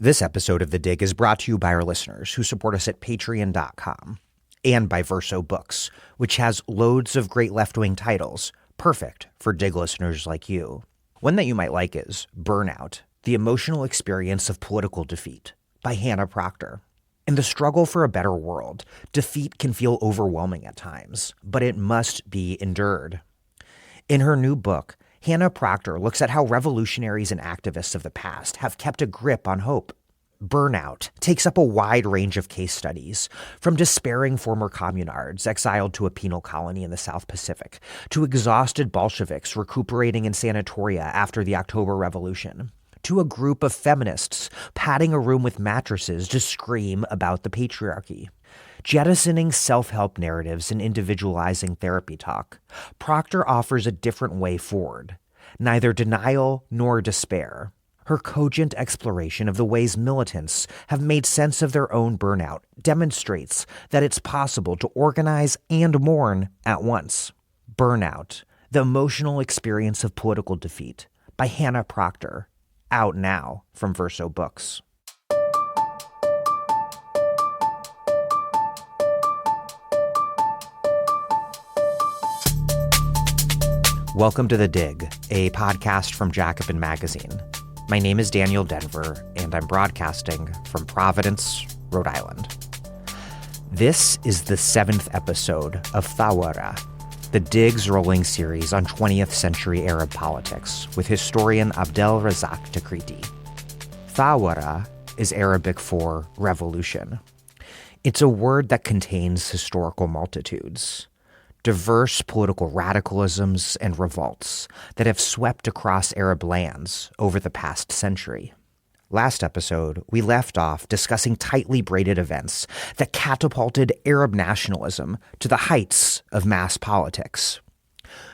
This episode of The Dig is brought to you by our listeners who support us at patreon.com and by Verso Books, which has loads of great left-wing titles, perfect for Dig listeners like you. One that you might like is Burnout, The Emotional Experience of Political Defeat by Hannah Proctor. In the struggle for a better world, defeat can feel overwhelming at times, but it must be endured. In her new book, Hannah Proctor looks at how revolutionaries and activists of the past have kept a grip on hope. Burnout takes up a wide range of case studies, from despairing former communards exiled to a penal colony in the South Pacific, to exhausted Bolsheviks recuperating in sanatoria after the October Revolution, to a group of feminists padding a room with mattresses to scream about the patriarchy. Jettisoning self-help narratives and individualizing therapy talk, Proctor offers a different way forward. Neither denial nor despair. Her cogent exploration of the ways militants have made sense of their own burnout demonstrates that it's possible to organize and mourn at once. Burnout, The Emotional Experience of Political Defeat by Hannah Proctor, out now from Verso Books. Welcome to The Dig, a podcast from Jacobin Magazine. My name is Daniel Denver, and I'm broadcasting from Providence, Rhode Island. This is the 7th episode of Thawara, the Dig's rolling series on 20th century Arab politics, with historian Abdel Razak Takriti. Thawara is Arabic for revolution. It's a word that contains historical multitudes. Diverse political radicalisms and revolts that have swept across Arab lands over the past century. Last episode, we left off discussing tightly braided events that catapulted Arab nationalism to the heights of mass politics.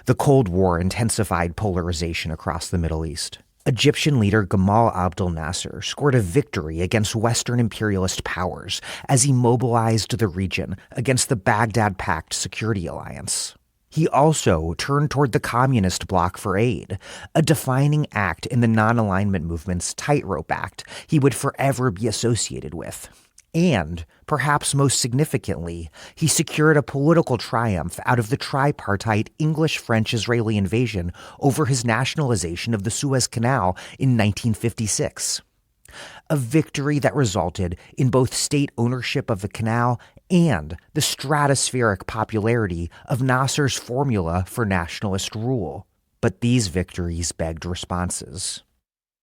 The Cold War intensified polarization across the Middle East. Egyptian leader Gamal Abdel Nasser scored a victory against Western imperialist powers as he mobilized the region against the Baghdad Pact security alliance. He also turned toward the communist bloc for aid, a defining act in the non-alignment movement's tightrope act he would forever be associated with. And, perhaps most significantly, he secured a political triumph out of the tripartite English-French-Israeli invasion over his nationalization of the Suez Canal in 1956. A victory that resulted in both state ownership of the canal and the stratospheric popularity of Nasser's formula for nationalist rule. But these victories begged responses.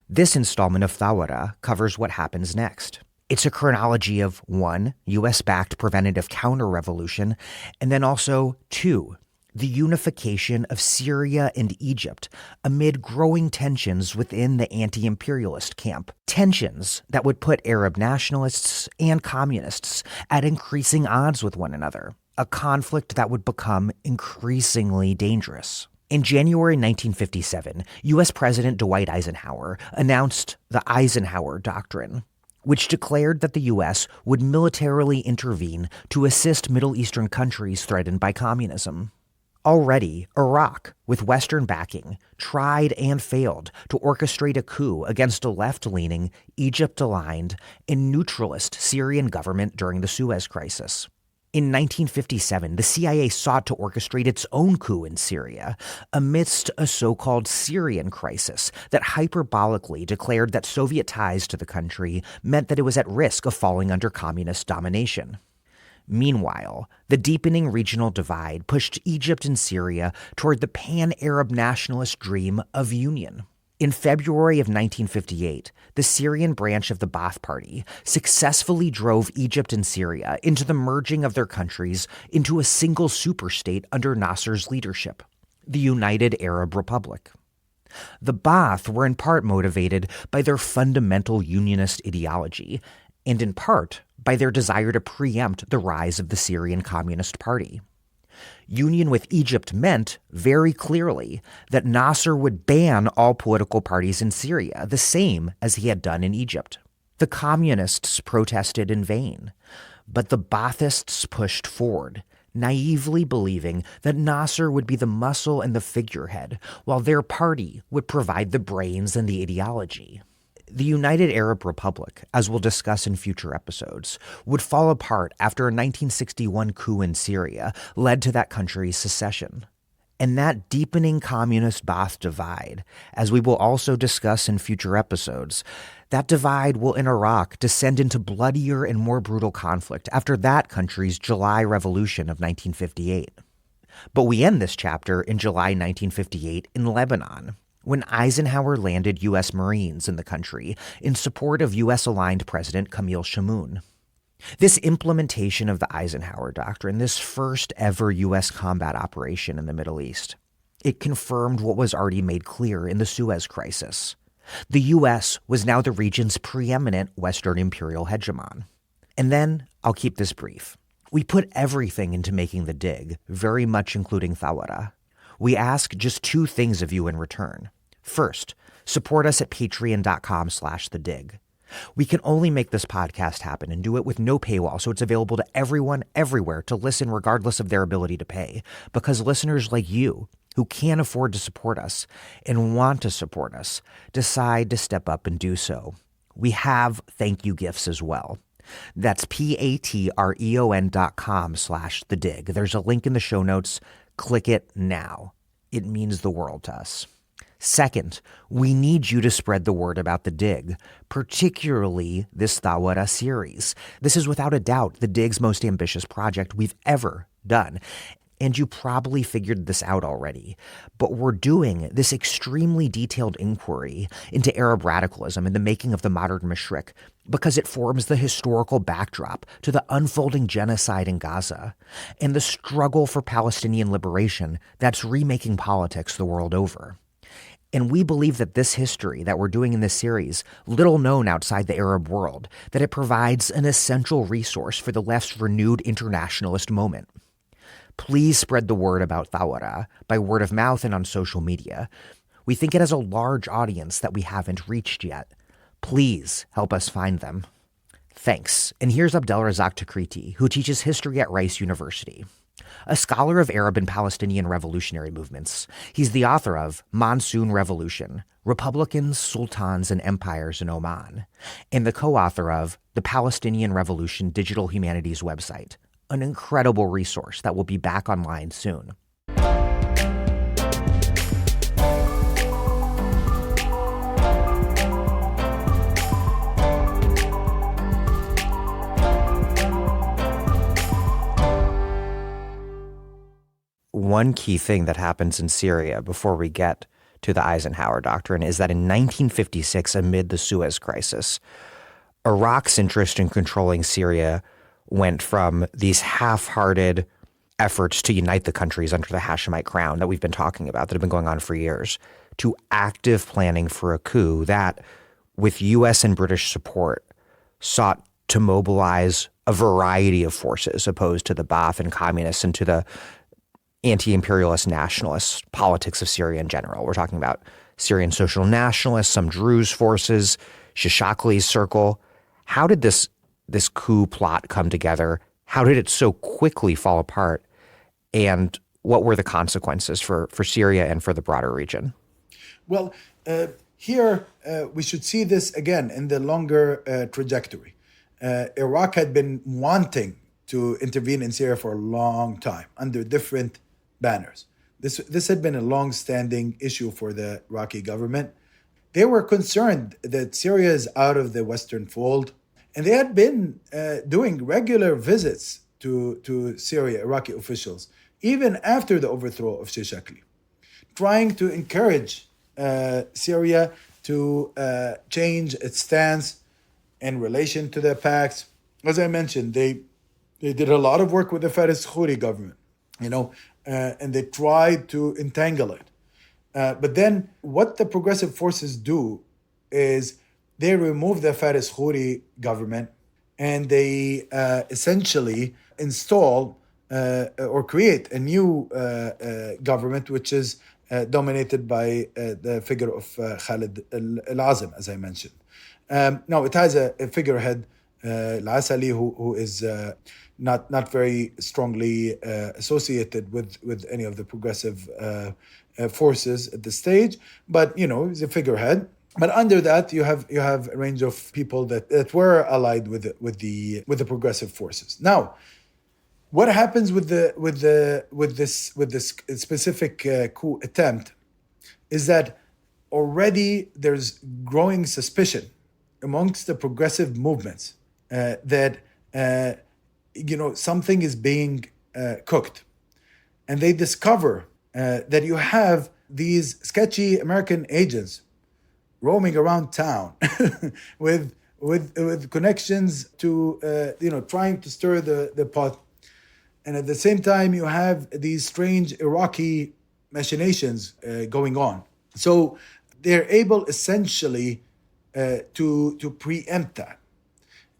This installment of Thawara covers what happens next. It's a chronology of 1, U.S.-backed preventative counter-revolution, and then also 2, the unification of Syria and Egypt amid growing tensions within the anti-imperialist camp. Tensions that would put Arab nationalists and communists at increasing odds with one another, a conflict that would become increasingly dangerous. In January 1957, U.S. President Dwight Eisenhower announced the Eisenhower Doctrine, which declared that the U.S. would militarily intervene to assist Middle Eastern countries threatened by communism. Already, Iraq, with Western backing, tried and failed to orchestrate a coup against a left-leaning, Egypt-aligned, and neutralist Syrian government during the Suez Crisis. In 1957, the CIA sought to orchestrate its own coup in Syria amidst a so-called Syrian crisis that hyperbolically declared that Soviet ties to the country meant that it was at risk of falling under communist domination. Meanwhile, the deepening regional divide pushed Egypt and Syria toward the pan-Arab nationalist dream of union. In February of 1958, the Syrian branch of the Ba'ath Party successfully drove Egypt and Syria into the merging of their countries into a single superstate under Nasser's leadership, the United Arab Republic. The Ba'ath were in part motivated by their fundamental unionist ideology, and in part by their desire to preempt the rise of the Syrian Communist Party. Union with Egypt meant, very clearly, that Nasser would ban all political parties in Syria, the same as he had done in Egypt. The communists protested in vain, but the Baathists pushed forward, naively believing that Nasser would be the muscle and the figurehead, while their party would provide the brains and the ideology. The United Arab Republic, as we'll discuss in future episodes, would fall apart after a 1961 coup in Syria led to that country's secession. And that deepening communist Ba'ath divide, as we will also discuss in future episodes, that divide will in Iraq descend into bloodier and more brutal conflict after that country's July Revolution of 1958. But we end this chapter in July 1958 in Lebanon, when Eisenhower landed U.S. Marines in the country in support of U.S.-aligned President Camille Chamoun. This implementation of the Eisenhower Doctrine, this first ever U.S. combat operation in the Middle East, it confirmed what was already made clear in the Suez Crisis. The U.S. was now the region's preeminent Western imperial hegemon. And then, I'll keep this brief. We put everything into making the dig, very much including Thawara. We ask just two things of you in return. First, support us at patreon.com/thedig. We can only make this podcast happen and do it with no paywall, so it's available to everyone, everywhere, to listen regardless of their ability to pay. Because listeners like you, who can't afford to support us and want to support us, decide to step up and do so. We have thank you gifts as well. That's patreon.com/thedig. There's a link in the show notes. Click it now. It means the world to us. Second, we need you to spread the word about the dig, particularly this Thawara series. This is without a doubt the dig's most ambitious project we've ever done. And you probably figured this out already. But we're doing this extremely detailed inquiry into Arab radicalism and the making of the modern Mashriq because it forms the historical backdrop to the unfolding genocide in Gaza and the struggle for Palestinian liberation that's remaking politics the world over. And we believe that this history that we're doing in this series, little known outside the Arab world, that it provides an essential resource for the left's renewed internationalist moment. Please spread the word about Thawara by word of mouth and on social media. We think it has a large audience that we haven't reached yet. Please help us find them. Thanks. And here's Abdelrazak Takriti, who teaches history at Rice University. A scholar of Arab and Palestinian revolutionary movements, he's the author of Monsoon Revolution, Republicans, Sultans, and Empires in Oman, and the co-author of the Palestinian Revolution Digital Humanities website, an incredible resource that will be back online soon. One key thing that happens in Syria before we get to the Eisenhower Doctrine is that in 1956, amid the Suez Crisis, Iraq's interest in controlling Syria went from these half-hearted efforts to unite the countries under the Hashemite crown that we've been talking about, that have been going on for years, to active planning for a coup that, with U.S. and British support, sought to mobilize a variety of forces opposed to the Ba'ath and communists and to the anti-imperialist nationalist politics of Syria in general. We're talking about Syrian social nationalists, some Druze forces, Shishakli's circle. How did this coup plot come together? How did it so quickly fall apart? And what were the consequences for Syria and for the broader region? Well, here we should see this again in the longer trajectory. Iraq had been wanting to intervene in Syria for a long time under different banners. This had been a long-standing issue for the Iraqi government. They were concerned that Syria is out of the Western fold, and they had been doing regular visits to Syria, Iraqi officials, even after the overthrow of Shishakli, trying to encourage Syria to change its stance in relation to the pacts. As I mentioned, they did a lot of work with the Faris Khouri government, and they tried to entangle it. But then what the progressive forces do is they remove the Faris Khouri government and they essentially install or create a new government, which is dominated by the figure of Khalid al-Azim, as I mentioned. Now, it has a figurehead, Al-Asali, who is not very strongly associated with any of the progressive forces at this stage, but he's a figurehead. But under that, you have a range of people that were allied with the progressive forces. Now, what happens with this specific coup attempt is that already there's growing suspicion amongst the progressive movements that something is being cooked, and they discover that you have these sketchy American agents roaming around town with connections to trying to stir the pot. And at the same time, you have these strange Iraqi machinations going on. So they're able essentially to preempt that.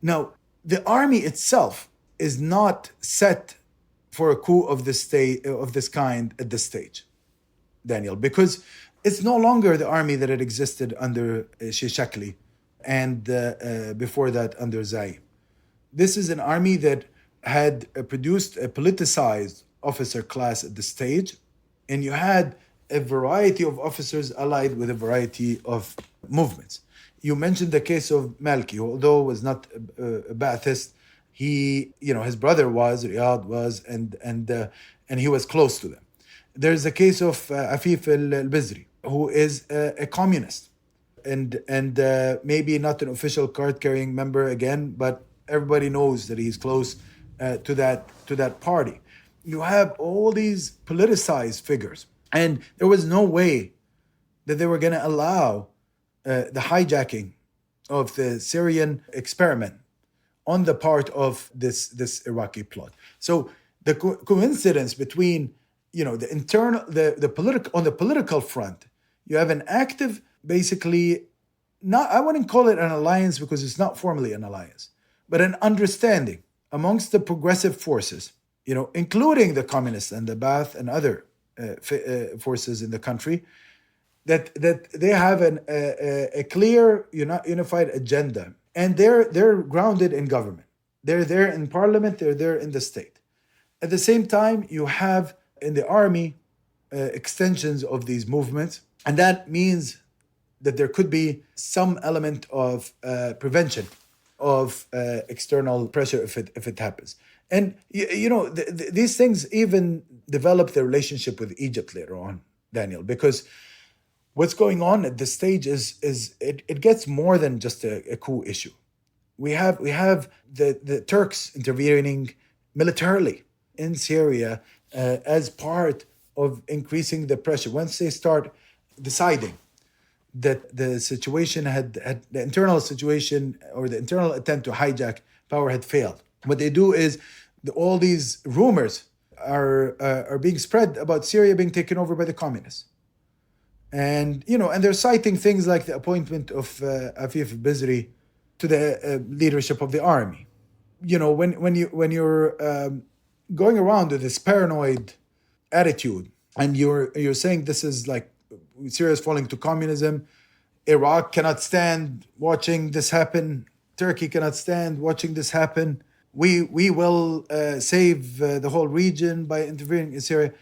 Now, the army itself is not set for a coup of this kind at this stage, Daniel, because it's no longer the army that had existed under Shishakli and before that under Zaim. This is an army that had produced a politicized officer class at the stage, and you had a variety of officers allied with a variety of movements. You mentioned the case of Malki, who, although was not a Ba'athist, his brother was, Riyad was, and he was close to them. There's the case of Afif al-Bizri, who is a communist, and maybe not an official card-carrying member again, but everybody knows that he's close to that party. You have all these politicized figures, and there was no way that they were going to allow the hijacking of the Syrian experiment on the part of this Iraqi plot. So the coincidence between on the political front, you have an active, basically, I wouldn't call it an alliance because it's not formally an alliance, but an understanding amongst the progressive forces, including the communists and the Ba'ath and other forces in the country, that they have a clear unified agenda, and they're grounded in government. They're there in parliament. They're there in the state. At the same time, you have in the army extensions of these movements, and that means that there could be some element of prevention of external pressure if it happens. And these things even develop the relationship with Egypt later on, Daniel, because what's going on at this stage is it gets more than just a coup issue. We have the Turks intervening militarily in Syria as part of increasing the pressure. Once they start deciding that the situation had the internal situation or the internal attempt to hijack power had failed, what they do is all these rumors are being spread about Syria being taken over by the communists. And they're citing things like the appointment of Afif Bizri to the leadership of the army. When you're going around with this paranoid attitude, and you're saying this is like Syria is falling to communism, Iraq cannot stand watching this happen, Turkey cannot stand watching this happen. We will save the whole region by intervening in Syria.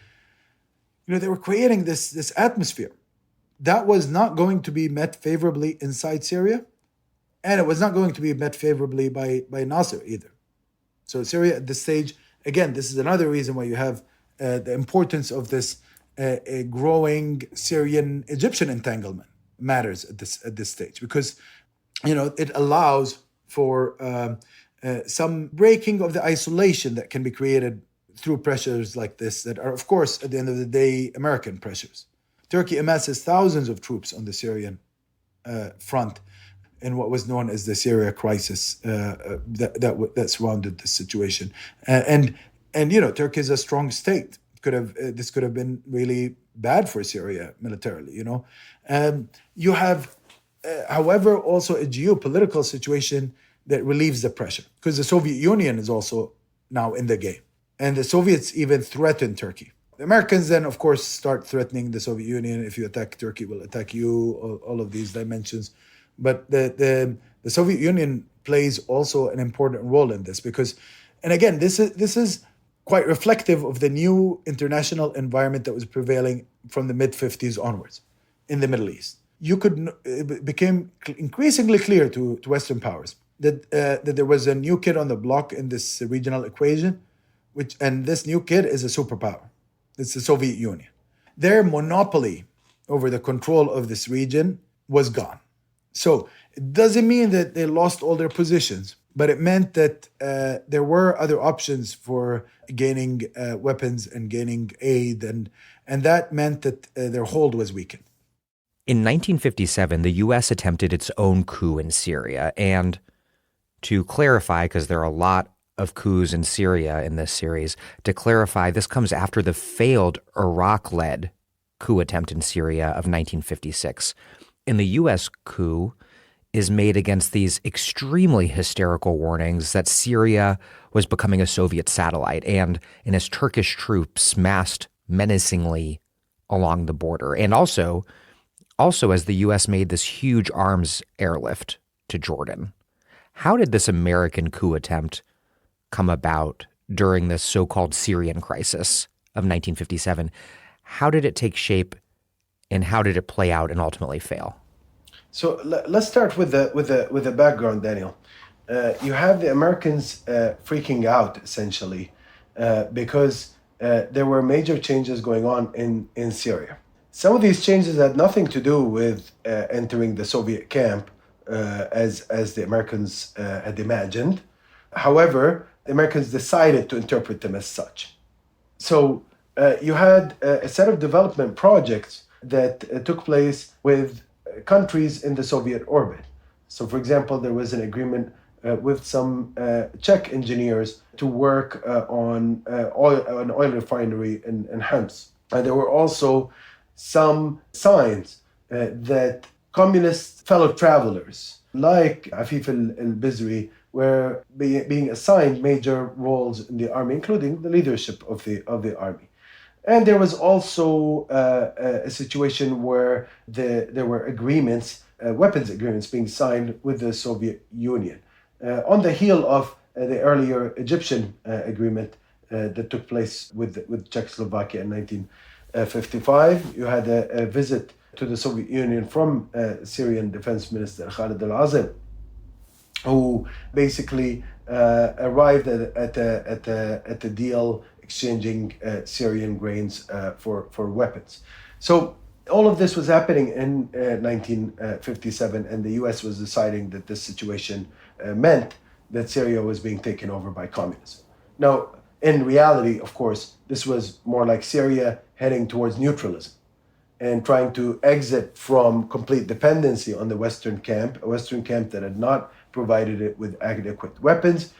They were creating this atmosphere that was not going to be met favorably inside Syria, and it was not going to be met favorably by Nasser either. So Syria at this stage, again, this is another reason why you have the importance of this growing Syrian-Egyptian entanglement matters at this stage, because it allows for some breaking of the isolation that can be created through pressures like this that are, of course, at the end of the day, American pressures. Turkey amasses thousands of troops on the Syrian front in what was known as the Syria crisis that surrounded this situation. And Turkey is a strong state. This could have been really bad for Syria militarily. You have, however, also a geopolitical situation that relieves the pressure, because the Soviet Union is also now in the game, and the Soviets even threaten Turkey. The Americans then, of course, start threatening the Soviet Union. If you attack Turkey, we'll attack you. All of these dimensions, but the Soviet Union plays also an important role in this, because, and again, this is quite reflective of the new international environment that was prevailing from the mid-50s onwards in the Middle East. it became increasingly clear to Western powers that there was a new kid on the block in this regional equation, and this new kid is a superpower. It's the Soviet Union. Their monopoly over the control of this region was gone. So it doesn't mean that they lost all their positions, but it meant that there were other options for gaining weapons and gaining aid, and that meant that their hold was weakened. In 1957, the U.S. attempted its own coup in Syria. And to clarify, because there are a lot of coups in Syria in this series, to clarify, this comes after the failed Iraq-led coup attempt in Syria of 1956. And the U.S. coup is made against these extremely hysterical warnings that Syria was becoming a Soviet satellite, and as Turkish troops massed menacingly along the border. And also as the U.S. made this huge arms airlift to Jordan. How did this American coup attempt come about during this so-called Syrian crisis of 1957? How did it take shape, and how did it play out and ultimately fail? So let's start with the background, Daniel. You have the Americans freaking out essentially because there were major changes going on in Syria. Some of these changes had nothing to do with entering the Soviet camp as the Americans had imagined. However, the Americans decided to interpret them as such. So you had a set of development projects that took place with countries in the Soviet orbit. So, for example, there was an agreement with some Czech engineers to work on an oil refinery in Homs. There were also some signs that communist fellow travelers like Afif al-Bizri were being assigned major roles in the army, including the leadership of the army. And there was also a situation where there were agreements, weapons agreements being signed with the Soviet Union. On the heel of the earlier Egyptian agreement that took place with Czechoslovakia in 1955, you had a visit to the Soviet Union from Syrian Defense Minister Khalid al-Azim, who basically arrived at a deal exchanging Syrian grains for weapons. So all of this was happening in 1957, and the U.S. was deciding that this situation meant that Syria was being taken over by communism. Now, in reality, of course, this was more like Syria heading towards neutralism and trying to exit from complete dependency on the Western camp, a Western camp that had not provided it with adequate weapons,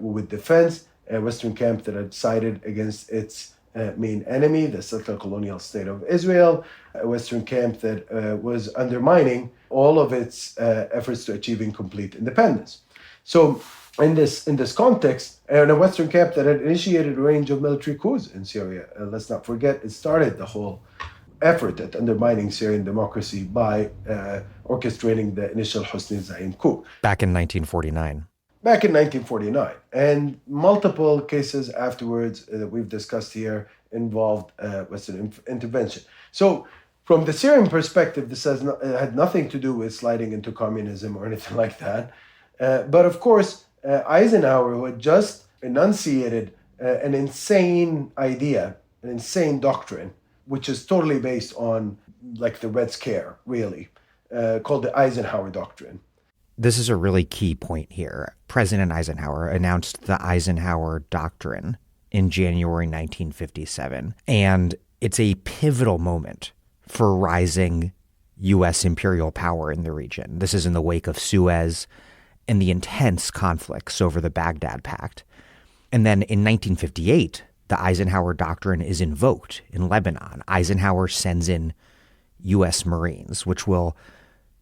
with defense, a Western camp that had sided against its main enemy, the settler colonial state of Israel, a Western camp that was undermining all of its efforts to achieving complete independence. So in this context, and a Western camp that had initiated a range of military coups in Syria. Let's not forget, it started the whole effort at undermining Syrian democracy by orchestrating the initial Hosni Zaim coup. Back in 1949. Back in 1949. And multiple cases afterwards that we've discussed here involved Western intervention. So from the Syrian perspective, this had nothing to do with sliding into communism or anything like that. But of course, Eisenhower, who had just enunciated an insane idea, an insane doctrine, which is totally based on like the Red Scare, really, called the Eisenhower Doctrine. This is a really key point here. President Eisenhower announced the Eisenhower Doctrine in January 1957, and it's a pivotal moment for rising U.S. imperial power in the region. This is in the wake of Suez and the intense conflicts over the Baghdad Pact. And then in 1958, the Eisenhower Doctrine is invoked in Lebanon. Eisenhower sends in U.S. Marines, which we'll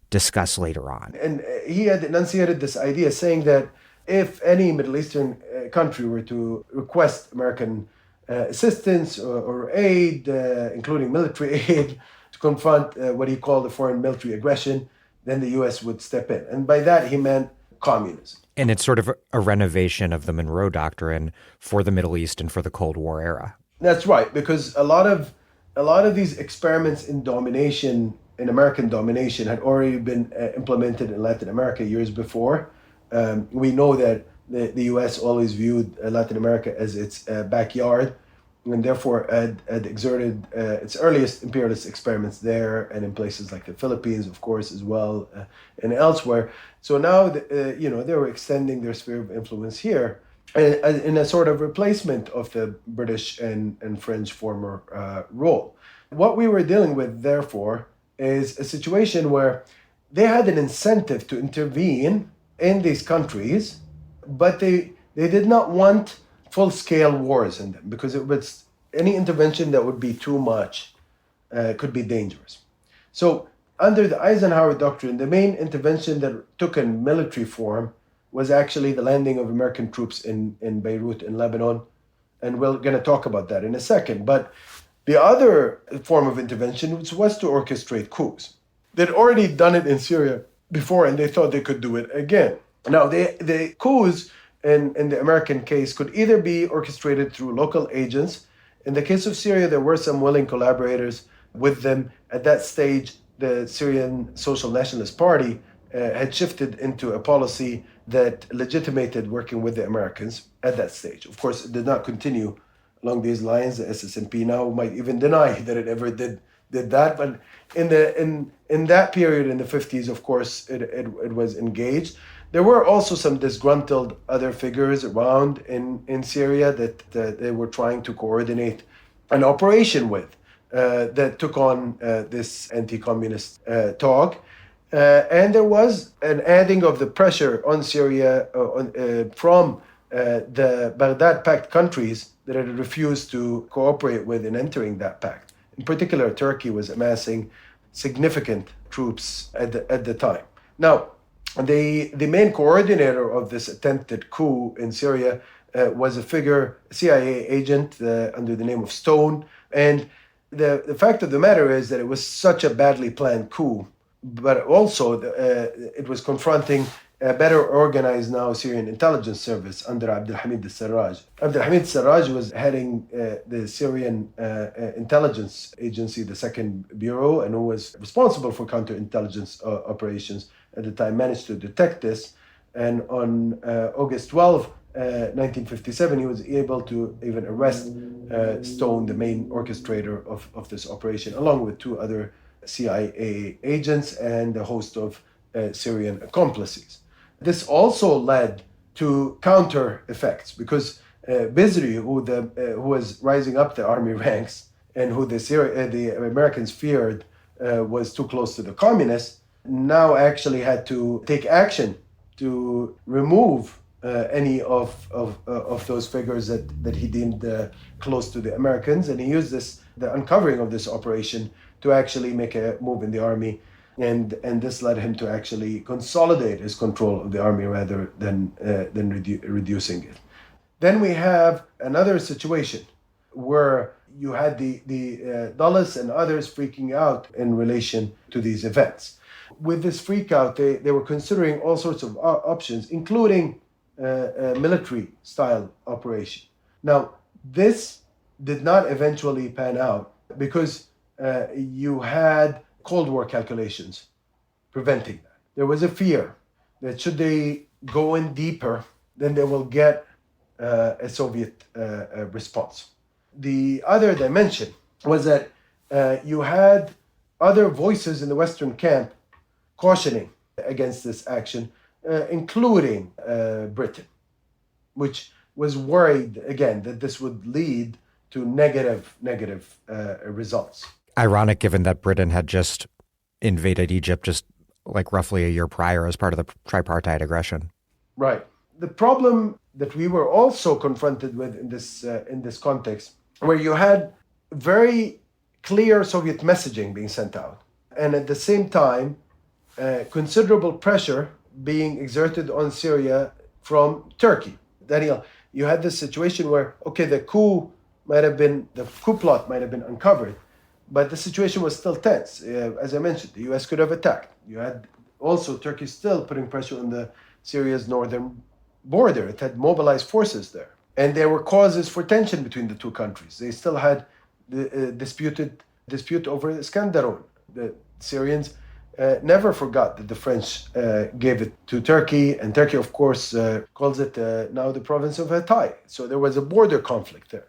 discuss later on. And he had enunciated this idea saying that if any Middle Eastern country were to request American assistance or aid, including military aid, to confront what he called a foreign military aggression, then the U.S. would step in. And by that, he meant communism. And it's sort of a renovation of the Monroe Doctrine for the Middle East and for the Cold War era. That's right, because a lot of these experiments in domination in American domination had already been implemented in Latin America years before. We know that the U.S. always viewed Latin America as its backyard, and therefore had exerted its earliest imperialist experiments there and in places like the Philippines, of course, as well, and elsewhere. So now, they were extending their sphere of influence here in a sort of replacement of the British and French former role. What we were dealing with, therefore, is a situation where they had an incentive to intervene in these countries, but they did not want full-scale wars in them, because it was any intervention that would be too much could be dangerous. So under the Eisenhower doctrine, the main intervention that took a military form was actually the landing of American troops in Beirut in Lebanon, and we're going to talk about that in a second. But the other form of intervention was to orchestrate coups. They'd already done it in Syria before, and they thought they could do it again. Now, the coups in the American case could either be orchestrated through local agents. In the case of Syria, there were some willing collaborators with them. At that stage, the Syrian Social Nationalist Party had shifted into a policy that legitimated working with the Americans at that stage. Of course, it did not continue along these lines. The SSNP now might even deny that it ever did that. But in that period, in the 50s, of course, it was engaged. There were also some disgruntled other figures around in Syria that they were trying to coordinate an operation with that took on this anti-communist talk. And there was an adding of the pressure on Syria from the Baghdad Pact countries that had refused to cooperate with in entering that pact. In particular, Turkey was amassing significant troops at the time. Now, the main coordinator of this attempted coup in Syria was a CIA agent under the name of Stone. And the fact of the matter is that it was such a badly planned coup, but also it was confronting a better organized now Syrian intelligence service under Abdulhamid al-Sarraj. Abdulhamid al-Sarraj was heading the Syrian intelligence agency, the Second Bureau, and who was responsible for counterintelligence operations at the time, managed to detect this. And on August 12, 1957, he was able to even arrest Stone, the main orchestrator of this operation, along with two other CIA agents and a host of Syrian accomplices. This also led to counter effects, because Bizri, who was rising up the army ranks and who the Americans feared was too close to the communists, now actually had to take action to remove any of those figures that he deemed close to the Americans. And he used the uncovering of this operation to actually make a move in the army. And this led him to actually consolidate his control of the army rather than reducing it. Then we have another situation where you had the Dulles and others freaking out in relation to these events. With this freak out, they were considering all sorts of options, including a military-style operation. Now, this did not eventually pan out because you had Cold War calculations preventing that. There was a fear that should they go in deeper, then they will get a Soviet response. The other dimension was that you had other voices in the Western camp cautioning against this action, including Britain, which was worried, again, that this would lead to negative results. Ironic, given that Britain had just invaded Egypt just like roughly a year prior as part of the tripartite aggression. Right. The problem that we were also confronted with in this context, where you had very clear Soviet messaging being sent out, and at the same time, considerable pressure being exerted on Syria from Turkey. Daniel, you had this situation where, okay, the coup plot might have been uncovered, but the situation was still tense. As I mentioned, the U.S. could have attacked. You had also Turkey still putting pressure on Syria's northern border. It had mobilized forces there. And there were causes for tension between the two countries. They still had the dispute over Iskenderun. Syrians never forgot that the French gave it to Turkey, and Turkey, of course, calls it now the province of Hatay. So there was a border conflict there.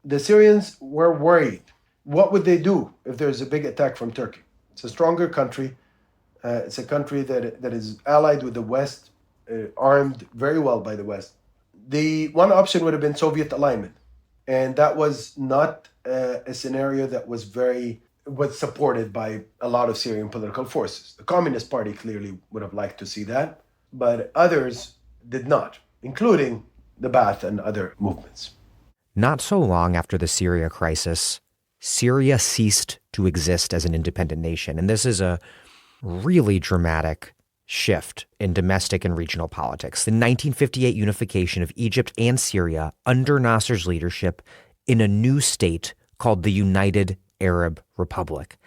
The Syrians were worried. What would they do if there's a big attack from Turkey? It's a stronger country. It's a country that is allied with the West, armed very well by the West. The one option would have been Soviet alignment, and that was not a scenario that was supported by a lot of Syrian political forces. The Communist Party clearly would have liked to see that, but others did not, including the Ba'ath and other movements. Not so long after the Syria crisis, Syria ceased to exist as an independent nation, and this is a really dramatic shift in domestic and regional politics. The 1958 unification of Egypt and Syria under Nasser's leadership in a new state called the United Arab Republic.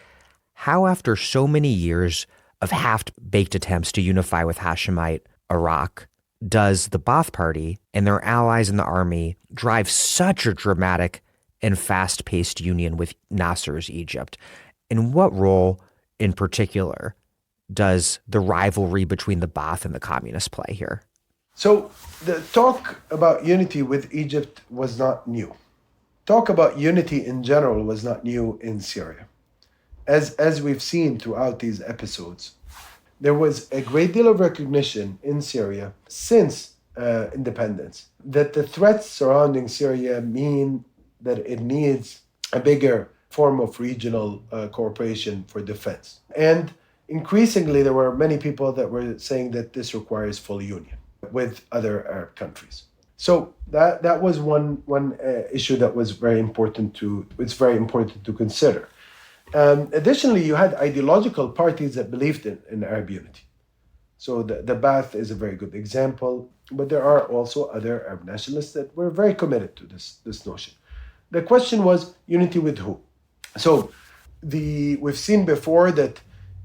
How, after so many years of half-baked attempts to unify with Hashemite Iraq, does the Ba'ath Party and their allies in the army drive such a dramatic and fast-paced union with Nasser's Egypt? And what role, in particular, does the rivalry between the Ba'ath and the communists play here? So the talk about unity with Egypt was not new. Talk about unity in general was not new in Syria. As we've seen throughout these episodes, there was a great deal of recognition in Syria since independence that the threats surrounding Syria mean that it needs a bigger form of regional cooperation for defense. And increasingly, there were many people that were saying that this requires full union with other Arab countries. So that was one issue that was very important to consider. Additionally, you had ideological parties that believed in Arab unity. So the Ba'ath is a very good example, but there are also other Arab nationalists that were very committed to this notion. The question was unity with who? So we've seen before that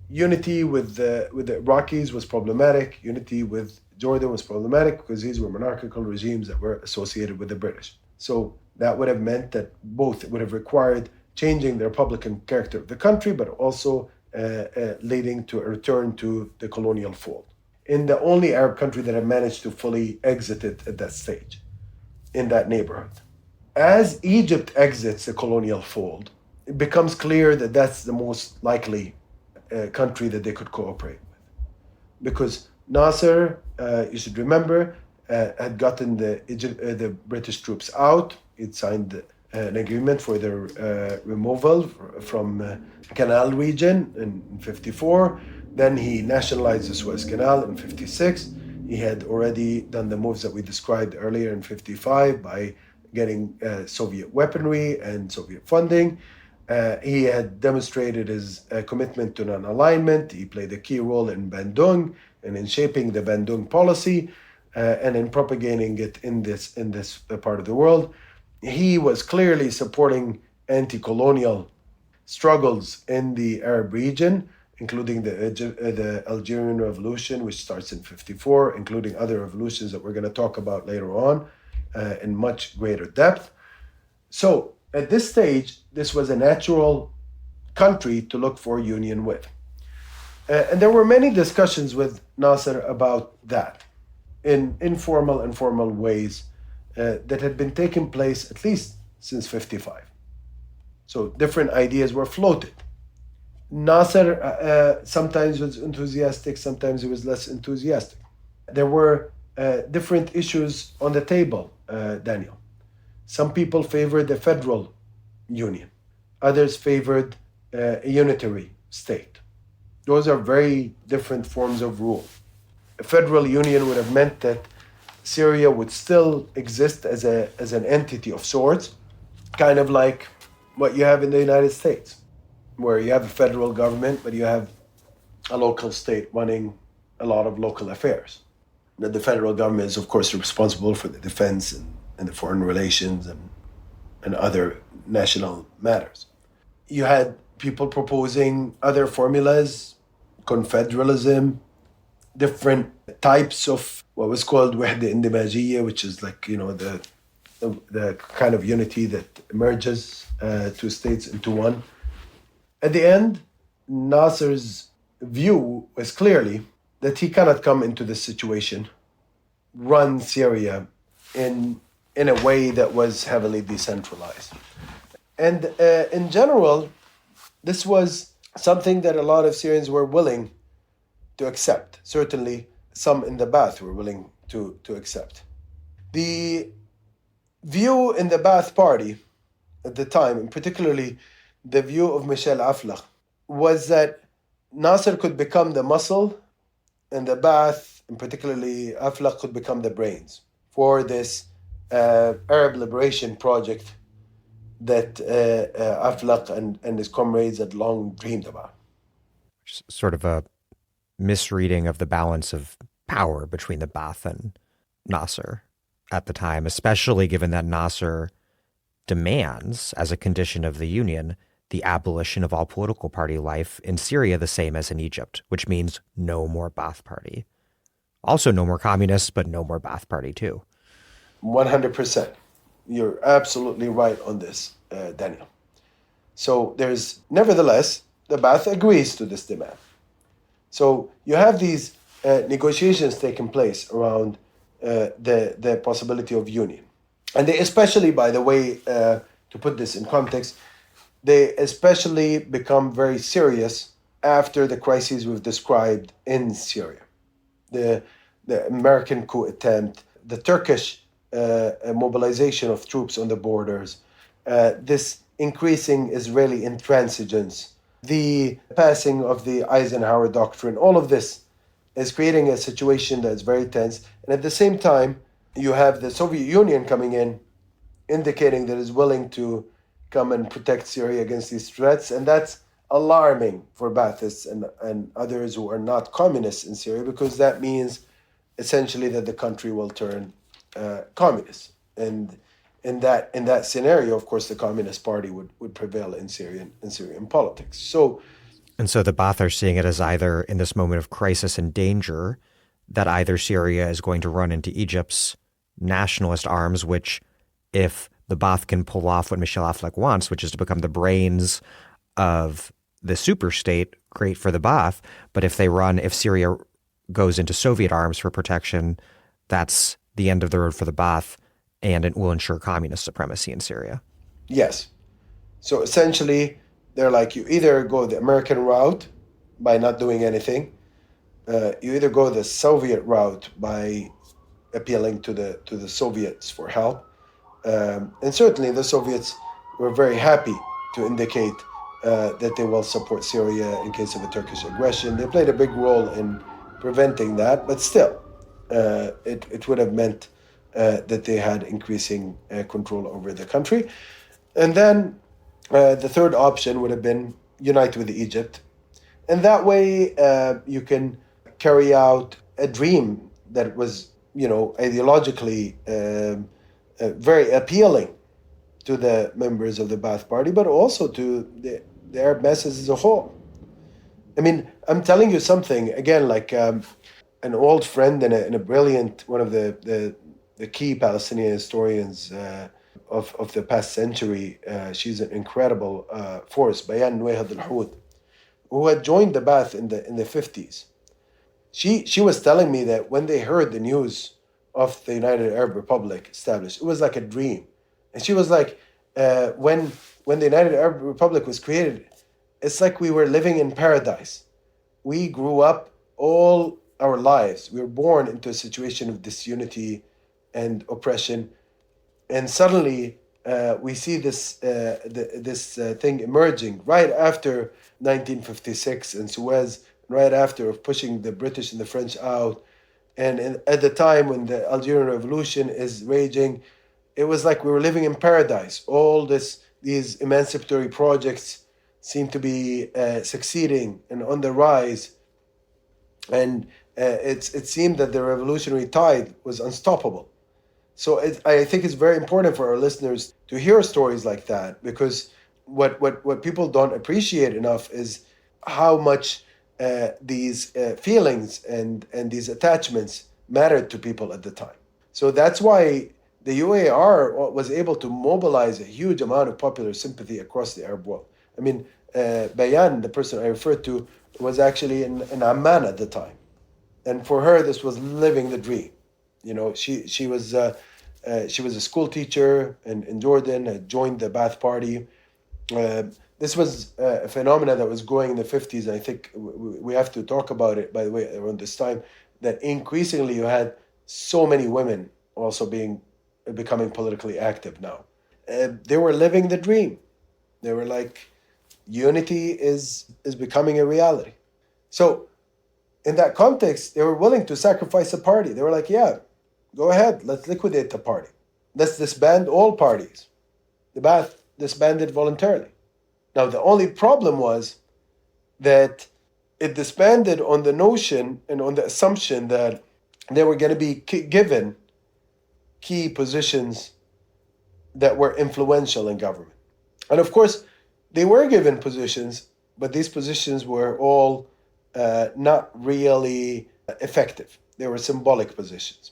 unity with the Iraqis was problematic. Unity with Jordan was problematic because these were monarchical regimes that were associated with the British. So that would have meant that both would have required changing the republican character of the country, but also leading to a return to the colonial fold. In the only Arab country that had managed to fully exit it at that stage, in that neighborhood. As Egypt exits the colonial fold, it becomes clear that that's the most likely country that they could cooperate with. Because Nasser, you should remember, had gotten the British troops out. He'd signed an agreement for their removal from Canal region in 54. Then he nationalized the Suez Canal in 56. He had already done the moves that we described earlier in 55 by getting Soviet weaponry and Soviet funding. He had demonstrated his commitment to non-alignment. He played a key role in Bandung and in shaping the Bandung policy and in propagating it in this part of the world. He was clearly supporting anti-colonial struggles in the Arab region, including the Algerian Revolution, which starts in 54, including other revolutions that we're going to talk about later on in much greater depth. So at this stage, this was a natural country to look for union with. And there were many discussions with Nasser about that in informal and formal ways that had been taking place at least since 55. So different ideas were floated. Nasser sometimes was enthusiastic, sometimes he was less enthusiastic. There were different issues on the table, Daniel. Some people favored the federal union. Others favored a unitary state. Those are very different forms of rule. A federal union would have meant that Syria would still exist as an entity of sorts, kind of like what you have in the United States, where you have a federal government, but you have a local state running a lot of local affairs. Now, the federal government is, of course, responsible for the defense and the foreign relations and other national matters. You had people proposing other formulas, confederalism, different types of what was called wahda indimajiyya, which is like, the kind of unity that merges two states into one. At the end, Nasser's view was clearly that he cannot come into this situation, run Syria in a way that was heavily decentralized. And in general, this was something that a lot of Syrians were willing to accept. Certainly, some in the Ba'ath were willing to accept. The view in the Ba'ath Party at the time, and particularly the view of Michel Aflaq, was that Nasser could become the muscle and the Ba'ath, and particularly Aflaq, could become the brains for this Arab liberation project that Aflaq and his comrades had long dreamed about. Sort of a misreading of the balance of power between the Ba'ath and Nasser at the time, especially given that Nasser demands, as a condition of the union, the abolition of all political party life in Syria, the same as in Egypt, which means no more Ba'ath Party. Also no more communists, but no more Ba'ath Party too. 100%. You're absolutely right on this, Daniel. So there's, nevertheless, the Ba'ath agrees to this demand. So you have these negotiations taking place around the possibility of union. And they especially, by the way, to put this in context, they especially become very serious after the crises we've described in Syria. The American coup attempt, the Turkish mobilization of troops on the borders, this increasing Israeli intransigence, the passing of the Eisenhower doctrine, all of this is creating a situation that's very tense. And at the same time, you have the Soviet Union coming in, indicating that it's willing to come and protect Syria against these threats. And that's alarming for Baathists and others who are not communists in Syria, because that means essentially that the country will turn communist. And in that scenario, of course, the Communist Party would prevail in Syrian politics. And so the Ba'ath are seeing it as either, in this moment of crisis and danger, that either Syria is going to run into Egypt's nationalist arms, which, if the Ba'ath can pull off what Michel Aflaq wants, which is to become the brains of the superstate, great for the Ba'ath. But if Syria goes into Soviet arms for protection, that's the end of the road for the Ba'ath, and it will ensure communist supremacy in Syria. Yes. So essentially, they're like, you either go the American route by not doing anything, you either go the Soviet route by appealing to the Soviets for help. And certainly the Soviets were very happy to indicate that they will support Syria in case of a Turkish aggression. They played a big role in preventing that, but still, it would have meant that they had increasing control over the country. And then the third option would have been unite with Egypt. And that way you can carry out a dream that was, ideologically very appealing to the members of the Ba'ath Party, but also to the Arab masses as a whole. I mean, I'm telling you something, again, like an old friend and a brilliant, one of the key Palestinian historians of the past century. She's an incredible force, Bayan Nuwayhad al-Houd, who had joined the Ba'ath in the 50s. She was telling me that when they heard the news of the United Arab Republic established, it was like a dream. And she was like, when the United Arab Republic was created, it's like we were living in paradise. We grew up all our lives. We were born into a situation of disunity and oppression. And suddenly we see this thing emerging right after 1956 and Suez, right after of pushing the British and the French out. And at the time when the Algerian Revolution is raging, it was like we were living in paradise. All these emancipatory projects seem to be succeeding and on the rise. And it seemed that the revolutionary tide was unstoppable. So I think it's very important for our listeners to hear stories like that, because what people don't appreciate enough is how much these feelings and these attachments mattered to people at the time. So that's why the UAR was able to mobilize a huge amount of popular sympathy across the Arab world. I mean, Bayan, the person I referred to, was actually in Amman at the time. And for her, this was living the dream. You know, she was a school teacher in Jordan, had joined the Ba'ath Party. This was a phenomenon that was growing in the 50s. And I think we have to talk about it, by the way, around this time, that increasingly you had so many women also becoming politically active now. They were living the dream. They were like, unity is becoming a reality. So in that context, they were willing to sacrifice a party. They were like, yeah, go ahead, let's liquidate the party. Let's disband all parties. The Ba'ath disbanded voluntarily. Now, the only problem was that it disbanded on the notion and on the assumption that they were going to be given key positions that were influential in government. And of course, they were given positions, but these positions were all not really effective. They were symbolic positions.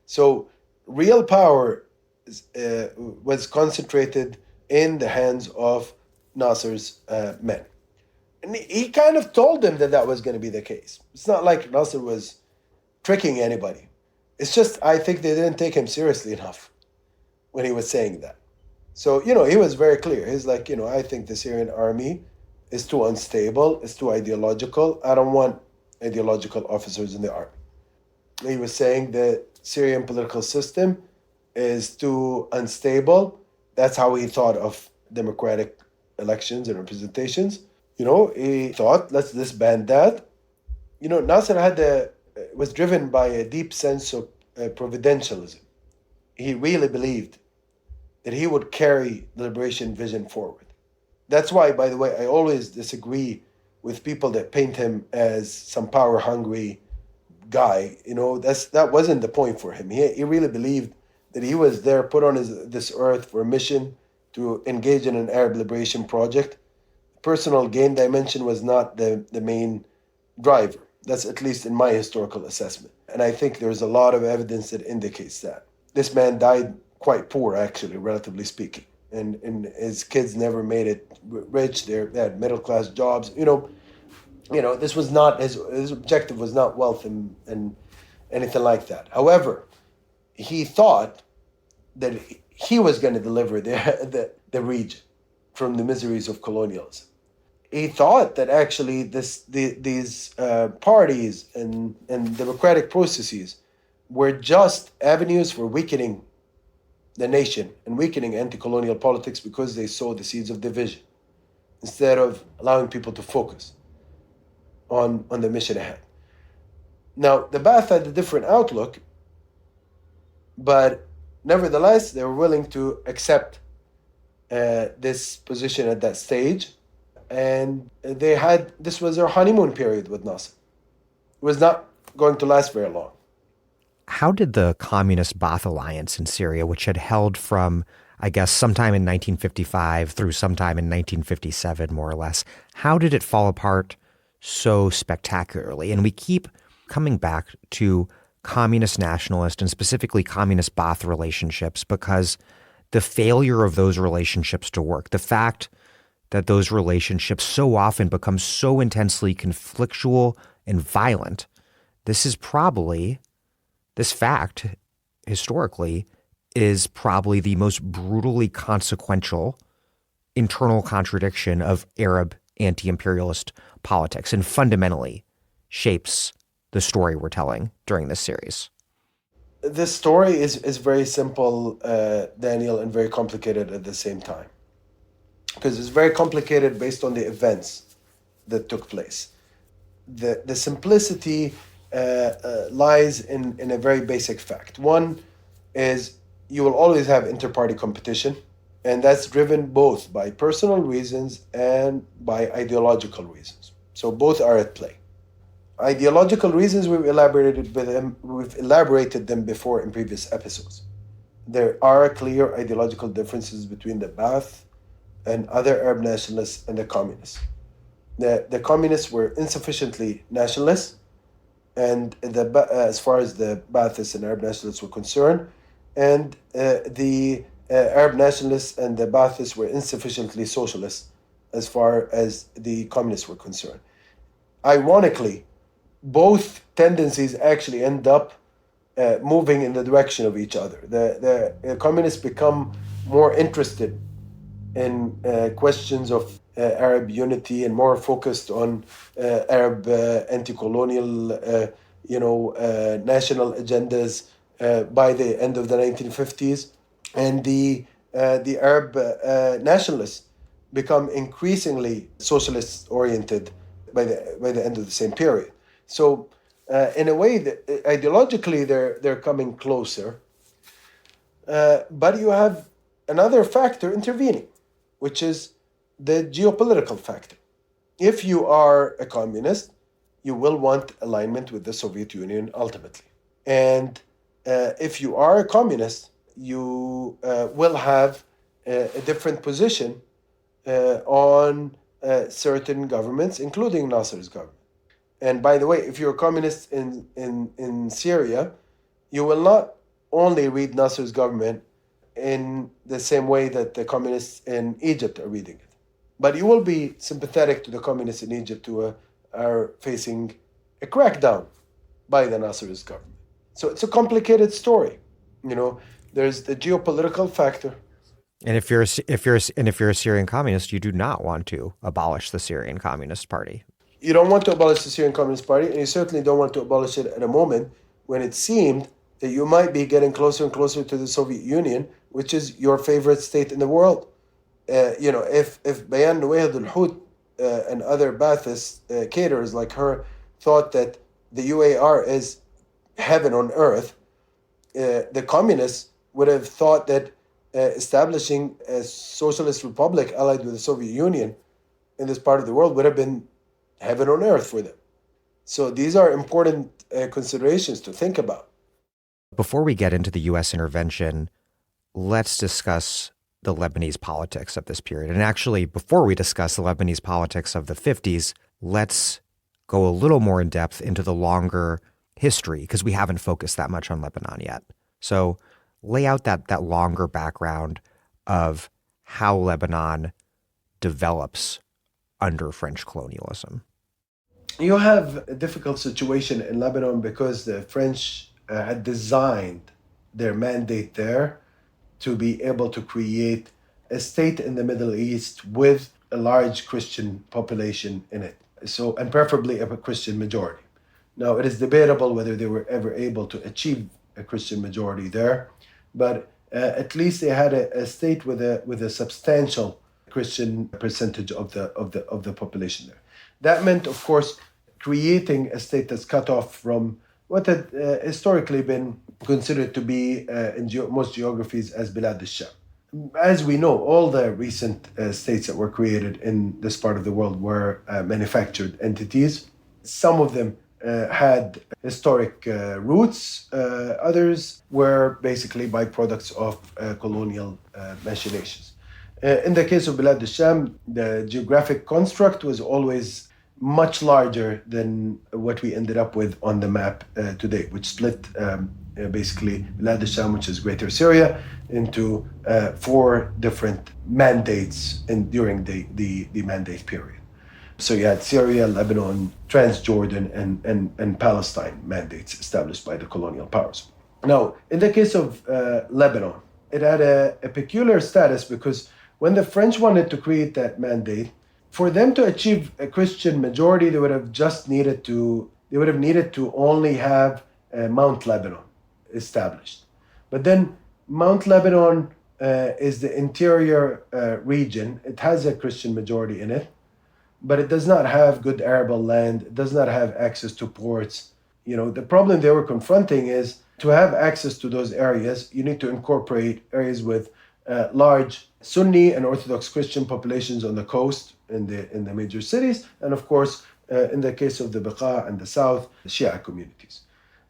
So real power was concentrated in the hands of Nasser's men. And he kind of told them that was going to be the case. It's not like Nasser was tricking anybody. It's just, I think they didn't take him seriously enough when he was saying that. So, he was very clear. He's like, I think the Syrian army is too unstable, it's too ideological. I don't want ideological officers in the army. He was saying the Syrian political system is too unstable. That's how he thought of democratic elections and representations. He thought, let's disband that. Nasser was driven by a deep sense of providentialism. He really believed that he would carry the liberation vision forward. That's why, by the way, I always disagree with people that paint him as some power-hungry guy. That wasn't the point for him. He really believed that he was there, put on this earth for a mission to engage in an Arab liberation project. Personal gain dimension was not the main driver. That's at least in my historical assessment. And I think there's a lot of evidence that indicates that. This man died quite poor, actually, relatively speaking. And his kids never made it rich. They had middle-class jobs. This was not, his objective was not wealth and anything like that. However, he thought that he was going to deliver the region from the miseries of colonialism. He thought that actually these parties and democratic processes were just avenues for weakening the nation and weakening anti-colonial politics because they sowed the seeds of division instead of allowing people to focus on the mission ahead. Now, the Ba'ath had a different outlook, but nevertheless, they were willing to accept this position at that stage. And this was their honeymoon period with Nasser. It was not going to last very long. How did the communist Ba'ath alliance in Syria, which had held from, I guess, sometime in 1955 through sometime in 1957, more or less, how did it fall apart so spectacularly? And we keep coming back to communist nationalist and specifically communist Ba'ath relationships because the failure of those relationships to work, the fact that those relationships so often become so intensely conflictual and violent, this fact, historically, is probably the most brutally consequential internal contradiction of Arab anti-imperialist politics and fundamentally shapes the story we're telling during this series. This story is very simple, Daniel, and very complicated at the same time. Because it's very complicated based on the events that took place. The simplicity lies in a very basic fact. One is you will always have inter-party competition, and that's driven both by personal reasons and by ideological reasons. So both are at play. Ideological reasons, we've elaborated them before in previous episodes. There are clear ideological differences between the Ba'ath and other Arab nationalists and the communists. The communists were insufficiently nationalist, and as far as the Baathists and Arab nationalists were concerned, and the Arab nationalists and the Baathists were insufficiently socialist as far as the communists were concerned. Ironically, both tendencies actually end up moving in the direction of each other. The communists become more interested in questions of Arab unity and more focused on Arab anti-colonial, national agendas by the end of the 1950s, and the Arab nationalists become increasingly socialist-oriented by the end of the same period. So, in a way, ideologically, they're coming closer. But you have another factor intervening, which is the geopolitical factor. If you are a communist, you will want alignment with the Soviet Union ultimately. And if you are a communist, you will have a different position on certain governments, including Nasser's government. And by the way, if you're a communist in Syria, you will not only read Nasser's government in the same way that the communists in Egypt are reading it, but you will be sympathetic to the communists in Egypt who are facing a crackdown by the Nasser's government. So it's a complicated story. There's the geopolitical factor. And if you're a Syrian communist, you do not want to abolish the Syrian Communist Party. You don't want to abolish the Syrian Communist Party, and you certainly don't want to abolish it at a moment when it seemed that you might be getting closer and closer to the Soviet Union, which is your favorite state in the world. If Bayan Nuwayd al-Hut and other Ba'athist caterers like her thought that the UAR is heaven on earth, the communists would have thought that establishing a socialist republic allied with the Soviet Union in this part of the world would have been heaven on earth for them. So these are important considerations to think about. Before we get into the U.S. intervention, let's discuss the Lebanese politics of this period. And actually, before we discuss the Lebanese politics of the 50s, let's go a little more in depth into the longer history, because we haven't focused that much on Lebanon yet. So lay out that longer background of how Lebanon develops under French colonialism. You have a difficult situation in Lebanon because the French had designed their mandate there to be able to create a state in the Middle East with a large Christian population in it. So, and preferably a Christian majority. Now, it is debatable whether they were ever able to achieve a Christian majority there, but at least they had a state with a substantial Christian percentage of the population there. That meant, of course, creating a state that's cut off from what had historically been considered to be in most geographies as Bilad al-Sham. As we know, all the recent states that were created in this part of the world were manufactured entities. Some of them had historic roots. Others were basically byproducts of colonial machinations. In the case of Bilad al-Sham, the geographic construct was always much larger than what we ended up with on the map today, which split basically Bilad al-Sham, which is Greater Syria, into 4 different mandates during the mandate period. So you had Syria, Lebanon, Transjordan, and Palestine mandates established by the colonial powers. Now, in the case of Lebanon, it had a peculiar status because when the French wanted to create that mandate, for them to achieve a Christian majority, they would have needed to only have Mount Lebanon established. But then Mount Lebanon is the interior region. It has a Christian majority in it, but it does not have good arable land. It does not have access to ports. The problem they were confronting is to have access to those areas, you need to incorporate areas with large Sunni and Orthodox Christian populations on the coast in the major cities, and of course, in the case of the Beqa and the south, Shia communities.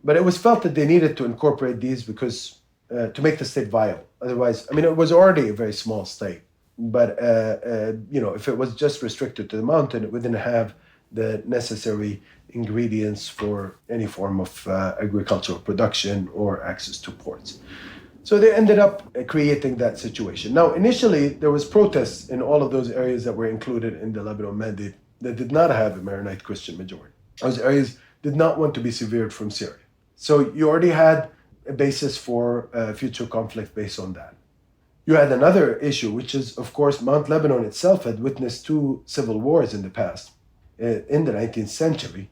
But it was felt that they needed to incorporate these because to make the state viable. Otherwise, it was already a very small state. But if it was just restricted to the mountain, it wouldn't have the necessary ingredients for any form of agricultural production or access to ports. So they ended up creating that situation. Now, initially, there was protests in all of those areas that were included in the Lebanon Mandate that did not have a Maronite Christian majority. Those areas did not want to be severed from Syria. So you already had a basis for future conflict based on that. You had another issue, which is, of course, Mount Lebanon itself had witnessed 2 civil wars in the past, in the 19th century,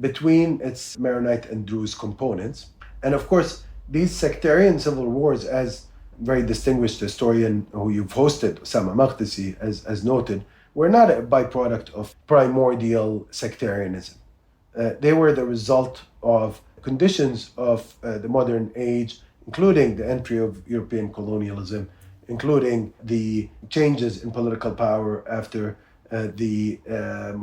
between its Maronite and Druze components. And of course, these sectarian civil wars, as very distinguished historian who you've hosted, Osama Maqdisi, as noted, were not a byproduct of primordial sectarianism. They were the result of conditions of the modern age, including the entry of European colonialism, including the changes in political power after the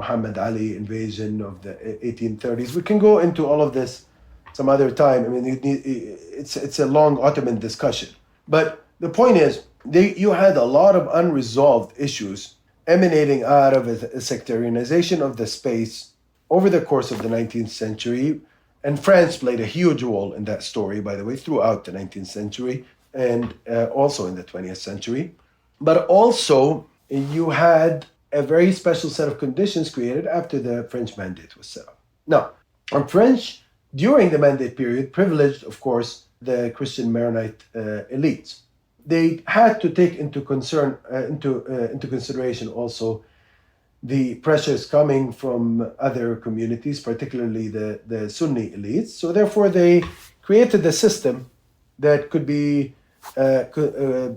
Muhammad Ali invasion of the 1830s. We can go into all of this some other time. I mean, it's a long Ottoman discussion. But the point is, you had a lot of unresolved issues emanating out of a sectarianization of the space over the course of the 19th century. And France played a huge role in that story, by the way, throughout the 19th century and also in the 20th century. But also, you had a very special set of conditions created after the French Mandate was set up. Now, French, during the Mandate period, privileged, of course, the Christian Maronite elites. They had to take into consideration also the pressures coming from other communities, particularly the Sunni elites. So therefore, they created a system that could be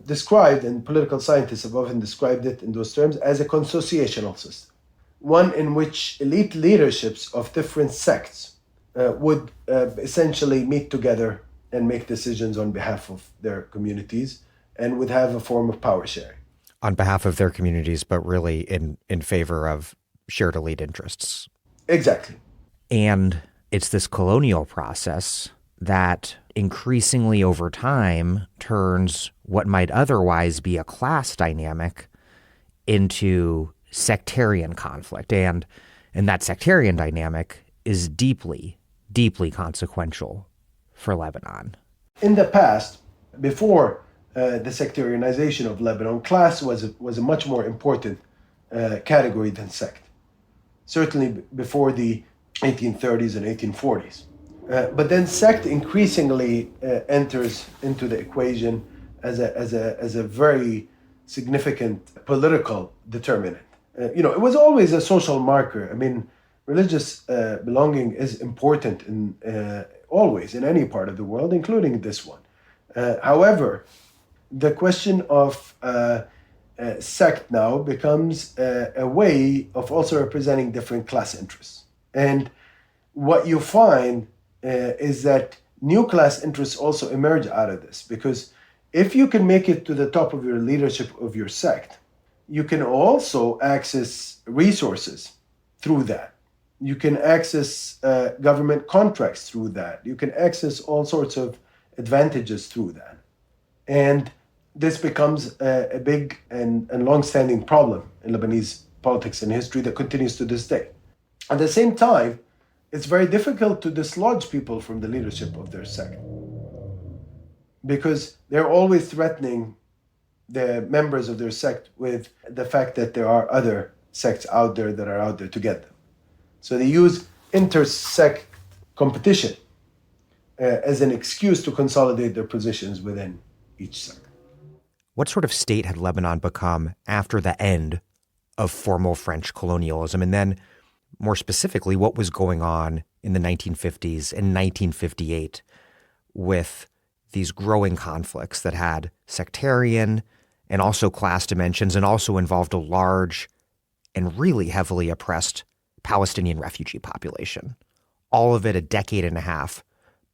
described, and political scientists have often described it in those terms, as a consociational system. One in which elite leaderships of different sects would essentially meet together and make decisions on behalf of their communities and would have a form of power sharing. On behalf of their communities, but really in favor of shared elite interests. Exactly. And it's this colonial process that increasingly over time turns what might otherwise be a class dynamic into sectarian conflict. And that sectarian dynamic is deeply, deeply consequential for Lebanon. In the past, before the sectarianization of Lebanon, class was a much more important category than sect. Certainly before the 1830s and 1840s. But then sect increasingly enters into the equation as a very significant political determinant. It was always a social marker. I mean, religious belonging is important always in any part of the world, including this one. However, the question of sect now becomes a way of also representing different class interests. And what you find is that new class interests also emerge out of this, because if you can make it to the top of your leadership of your sect, you can also access resources through that. You can access government contracts through that. You can access all sorts of advantages through that. And this becomes a big and long-standing problem in Lebanese politics and history that continues to this day. At the same time, it's very difficult to dislodge people from the leadership of their sect, because they're always threatening the members of their sect with the fact that there are other sects out there that are out there to get them. So they use inter-sect competition as an excuse to consolidate their positions within each sect. What sort of state had Lebanon become after the end of formal French colonialism? And then, more specifically, what was going on in the 1950s and 1958 with these growing conflicts that had sectarian and also class dimensions and also involved a large and really heavily oppressed Palestinian refugee population? All of it a decade and a half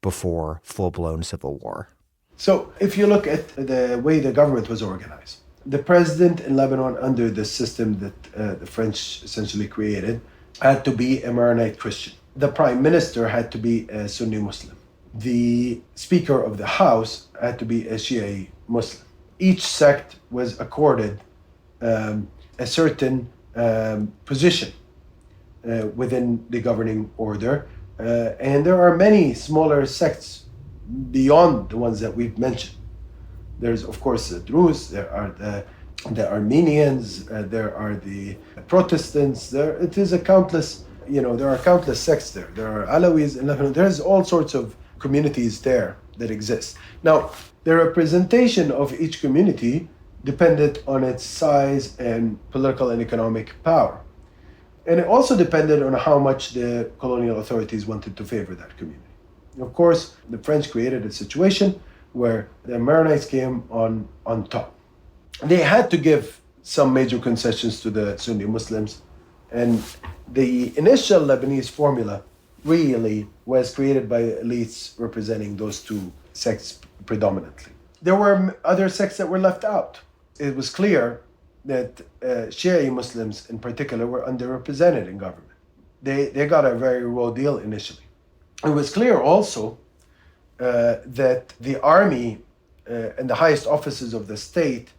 before full-blown civil war. So if you look at the way the government was organized, the president in Lebanon under the system that the French essentially created had to be a Maronite Christian. The prime minister had to be a Sunni Muslim. The speaker of the house had to be a Shia Muslim. Each sect was accorded a certain position within the governing order. And there are many smaller sects beyond the ones that we've mentioned. There's, of course, the Druze, there are the Armenians, there are the Protestants, there are countless sects there. There are Alawis in Lebanon. There's all sorts of communities there that exist. Now, the representation of each community depended on its size and political and economic power. And it also depended on how much the colonial authorities wanted to favor that community. Of course, the French created a situation where the Maronites came on top. They had to give some major concessions to the Sunni Muslims, and the initial Lebanese formula really was created by elites representing those two sects predominantly. There were other sects that were left out. It was clear that Shia Muslims in particular were underrepresented in government. They got a very raw deal initially. It was clear also that the army and the highest offices of the state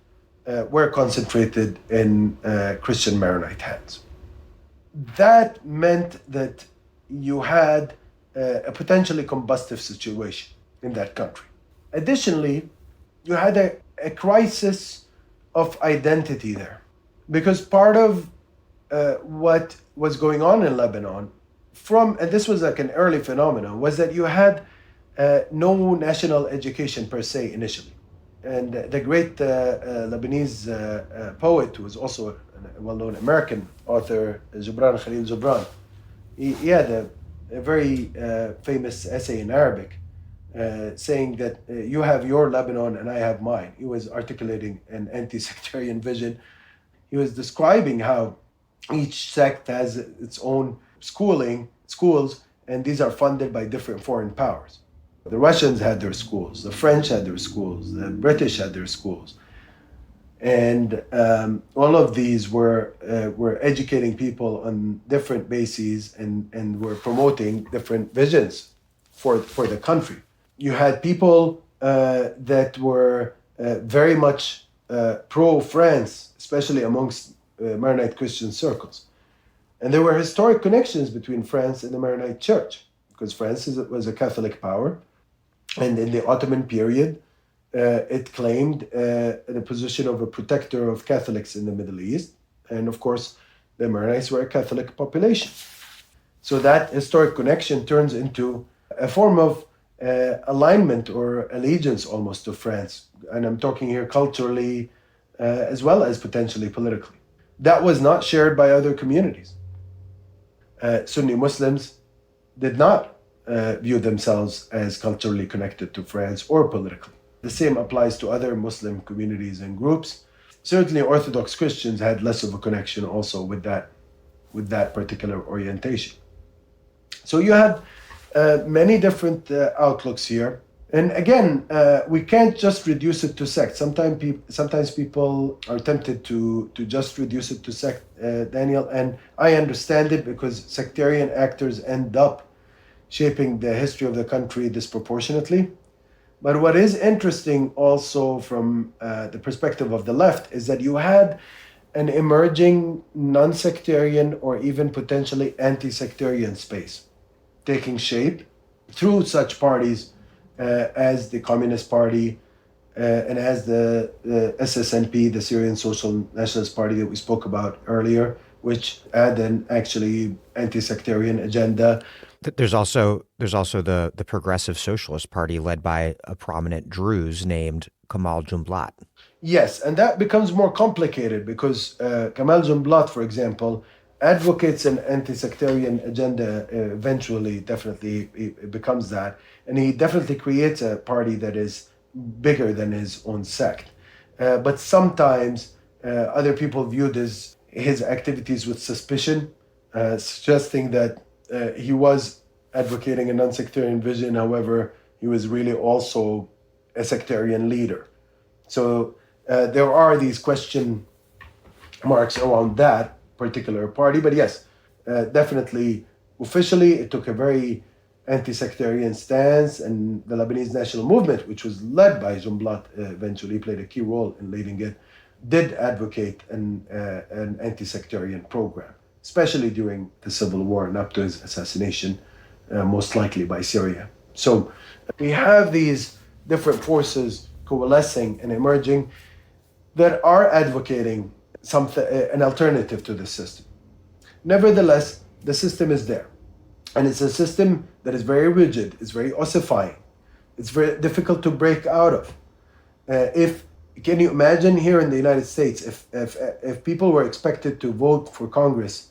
were concentrated in Christian Maronite hands. That meant that you had a potentially combustive situation in that country. Additionally, you had a crisis of identity there, because part of what was going on in Lebanon, and this was like an early phenomenon, was that you had no national education per se initially. And the great Lebanese poet, who was also a well-known American author, Khalil Gibran, he had a very famous essay in Arabic saying that you have your Lebanon and I have mine. He was articulating an anti-sectarian vision. He was describing how each sect has its own schools, and these are funded by different foreign powers. The Russians had their schools, the French had their schools, the British had their schools. And all of these were educating people on different bases and were promoting different visions for the country. You had people that were very much pro-France, especially amongst Maronite Christian circles. And there were historic connections between France and the Maronite Church, because France was a Catholic power. And in the Ottoman period, it claimed the position of a protector of Catholics in the Middle East. And of course, the Maronites were a Catholic population. So that historic connection turns into a form of alignment or allegiance almost to France. And I'm talking here culturally as well as potentially politically. That was not shared by other communities. Sunni Muslims did not view themselves as culturally connected to France or politically. The same applies to other Muslim communities and groups. Certainly Orthodox Christians had less of a connection also with that particular orientation. So you had many different outlooks here. And again, we can't just reduce it to sect. Sometimes people are tempted to just reduce it to sect, Daniel, and I understand it because sectarian actors end up shaping the history of the country disproportionately. But what is interesting also from the perspective of the left is that you had an emerging non-sectarian or even potentially anti-sectarian space taking shape through such parties as the Communist Party and as the SSNP, the Syrian Social Nationalist Party that we spoke about earlier, which had an actually anti-sectarian agenda. There's also the Progressive Socialist Party led by a prominent Druze named Kamal Jumblat. Yes, and that becomes more complicated because Kamal Jumblat, for example, advocates an anti-sectarian agenda. Eventually, definitely, it becomes that. And he definitely creates a party that is bigger than his own sect. But sometimes other people viewed his activities with suspicion, suggesting that he was advocating a non-sectarian vision. However, he was really also a sectarian leader. So there are these question marks around that particular party. But yes, definitely, officially, it took a very anti-sectarian stance, and the Lebanese National Movement, which was led by Jumblat, eventually played a key role in leading it, did advocate an anti-sectarian program, especially during the civil war and up to his assassination, most likely by Syria. So we have these different forces coalescing and emerging that are advocating an alternative to the system. Nevertheless, the system is there. And it's a system that is very rigid, it's very ossifying, it's very difficult to break out of. Can you imagine here in the United States, if people were expected to vote for Congress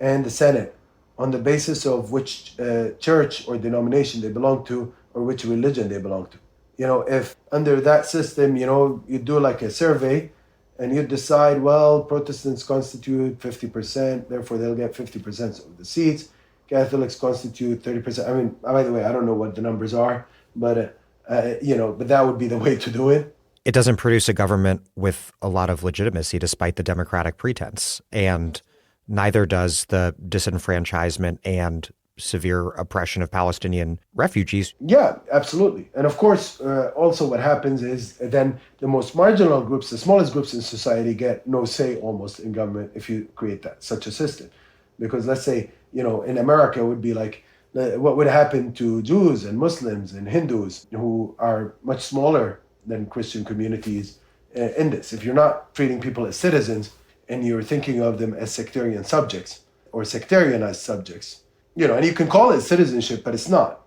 and the Senate on the basis of which church or denomination they belong to or which religion they belong to? If under that system, you do like a survey and you decide, well, Protestants constitute 50%, therefore they'll get 50% of the seats. Catholics constitute 30%. I mean, by the way, I don't know what the numbers are, but but that would be the way to do it. It doesn't produce a government with a lot of legitimacy despite the democratic pretense, and neither does the disenfranchisement and severe oppression of Palestinian refugees. Yeah, absolutely. And of course, also what happens is then the most marginal groups, the smallest groups in society get no say almost in government if you create such a system. Because let's say, in America it would be like, what would happen to Jews and Muslims and Hindus who are much smaller than Christian communities in this? If you're not treating people as citizens and you're thinking of them as sectarian subjects or sectarianized subjects, and you can call it citizenship, but it's not,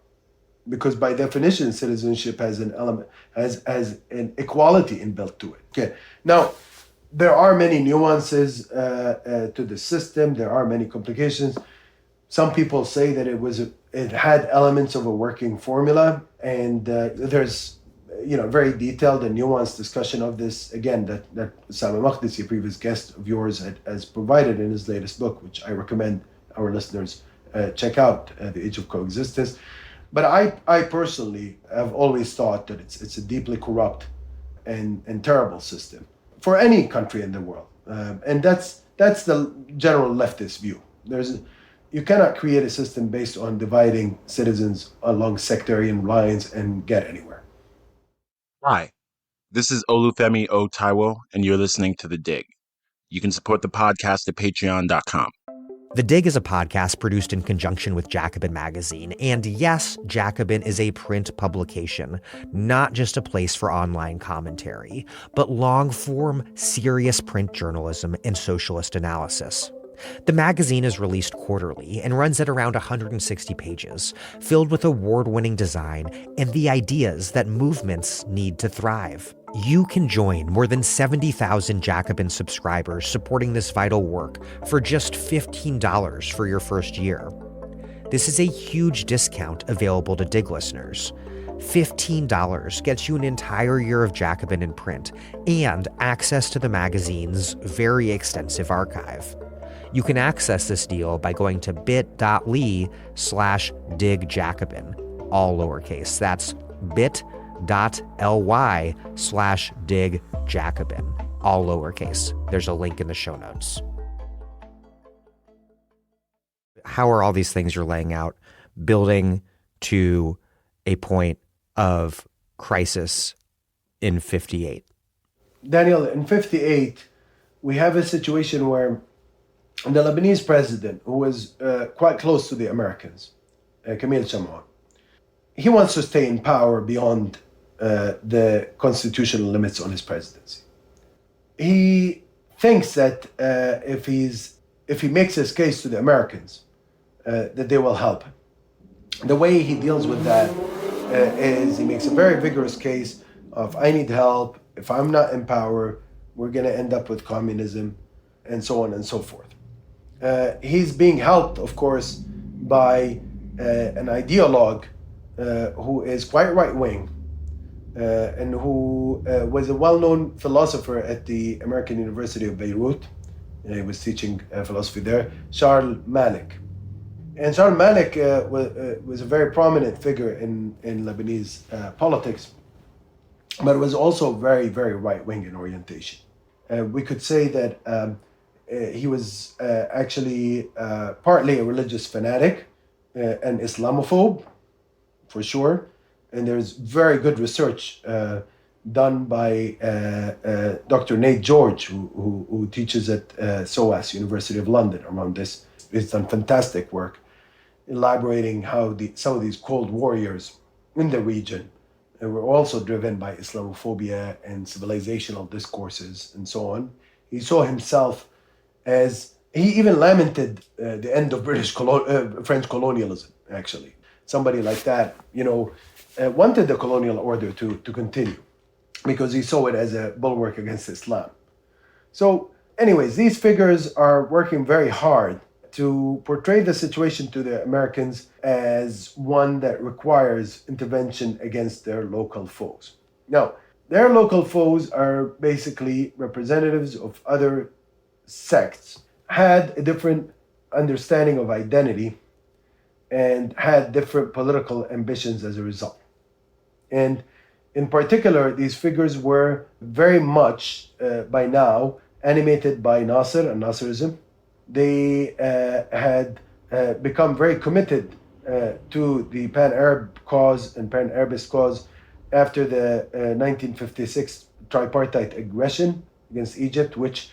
because by definition, citizenship has an element, has an equality inbuilt to it. Okay. Now, there are many nuances to the system. There are many complications. Some people say that it had elements of a working formula, and there's very detailed and nuanced discussion of this, again, that Osama Maqdisi, a previous guest of yours, has provided in his latest book, which I recommend our listeners check out, The Age of Coexistence. But I personally have always thought that it's a deeply corrupt and terrible system for any country in the world. And that's the general leftist view. You cannot create a system based on dividing citizens along sectarian lines and get anywhere. Hi, this is Olufemi O. Taiwo, and you're listening to The Dig. You can support the podcast at patreon.com. The Dig is a podcast produced in conjunction with Jacobin Magazine. And yes, Jacobin is a print publication, not just a place for online commentary, but long-form, serious print journalism and socialist analysis. The magazine is released quarterly and runs at around 160 pages, filled with award-winning design and the ideas that movements need to thrive. You can join more than 70,000 Jacobin subscribers supporting this vital work for just $15 for your first year. This is a huge discount available to Dig listeners. $15 gets you an entire year of Jacobin in print and access to the magazine's very extensive archive. You can access this deal by going to bit.ly/digjacobin, all lowercase. That's bit.ly/digjacobin, all lowercase. There's a link in the show notes. How are all these things you're laying out building to a point of crisis in 58? Daniel, in 58, we have a situation where the Lebanese president, who was quite close to the Americans, Camille Chamon, he wants to stay in power beyond the constitutional limits on his presidency. He thinks that if he makes his case to the Americans, that they will help him. The way he deals with that is he makes a very vigorous case of, I need help. If I'm not in power, we're going to end up with communism, and so on and so forth. He's being helped, of course, by an ideologue who is quite right-wing and who was a well-known philosopher at the American University of Beirut. He was teaching philosophy there, Charles Malik. And Charles Malik was a very prominent figure in Lebanese politics, but was also very, very right-wing in orientation. We could say that he was actually partly a religious fanatic, an Islamophobe, for sure. And there's very good research done by Dr. Nate George, who teaches at SOAS, University of London, around this. He's done fantastic work elaborating how some of these cold warriors in the region were also driven by Islamophobia and civilizational discourses and so on. He saw himself as, he even lamented the end of French colonialism, actually. Somebody like that, wanted the colonial order to continue because he saw it as a bulwark against Islam. So, anyways, these figures are working very hard to portray the situation to the Americans as one that requires intervention against their local foes. Now, their local foes are basically representatives of other sects, had a different understanding of identity, and had different political ambitions as a result. And in particular, these figures were very much, by now, animated by Nasser and Nasserism. They had become very committed to the Pan-Arab cause and Pan-Arabist cause after the 1956 tripartite aggression against Egypt, which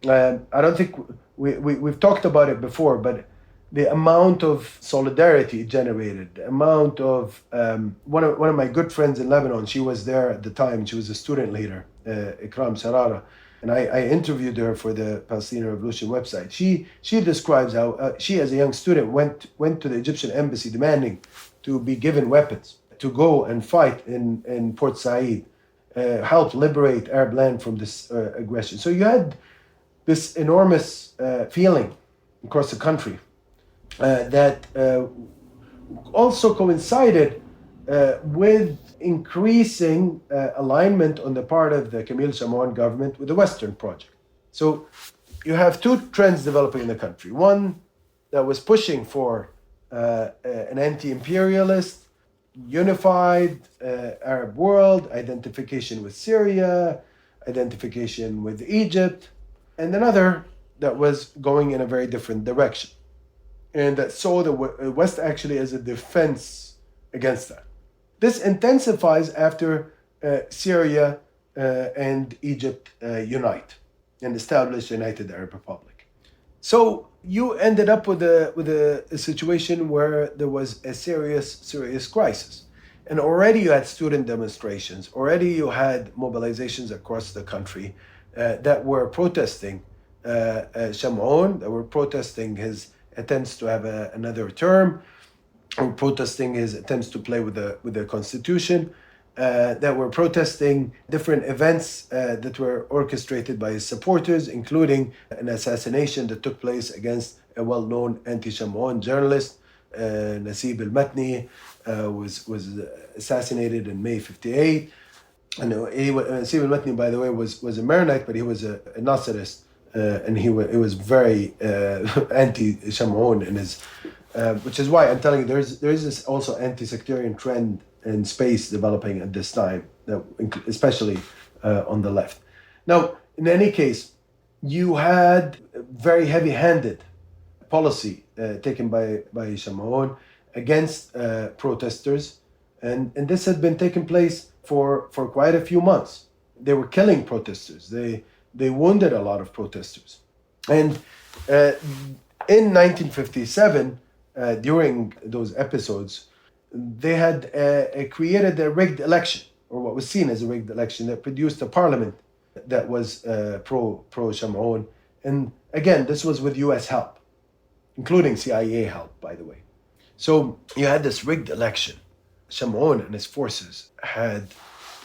I don't think we've talked about it before, but the amount of solidarity it generated, the amount of one of my good friends in Lebanon, she was there at the time. She was a student leader, Ikram Sarara, and I interviewed her for the Palestinian Revolution website. She describes how she, as a young student, went to the Egyptian embassy demanding to be given weapons to go and fight in Port Said, help liberate Arab land from this aggression. So you had this enormous feeling across the country that also coincided with increasing alignment on the part of the Camille Chamoun government with the Western project. So you have two trends developing in the country. One that was pushing for an anti-imperialist, unified Arab world, identification with Syria, identification with Egypt, and another that was going in a very different direction, and that saw the West actually as a defense against that. This intensifies after Syria and Egypt unite and establish a United Arab Republic. So you ended up with a situation where there was a serious crisis. And already you had student demonstrations, already you had mobilizations across the country that were protesting Chamoun, that were protesting his attempts to have another term, or protesting his attempts to play with the constitution, that were protesting different events that were orchestrated by his supporters, including an assassination that took place against a well-known anti-Chamoun journalist, Nasib al-Matni, was assassinated in May 58. And Nasib al-Matni, by the way, was a Maronite, but he was a Nasserist, and he was very anti-Chamoun in his. Which is why I'm telling you, there is this also anti-sectarian trend in space developing at this time, especially on the left. Now, in any case, you had very heavy-handed policy taken by Chamoun against protesters, and this had been taking place for quite a few months. They were killing protesters. They wounded a lot of protesters, and in 1957. During those episodes, they had created a rigged election, or what was seen as a rigged election, that produced a parliament that was pro-Chamoun. And again, this was with US help, including CIA help, by the way. So you had this rigged election. Chamoun and his forces had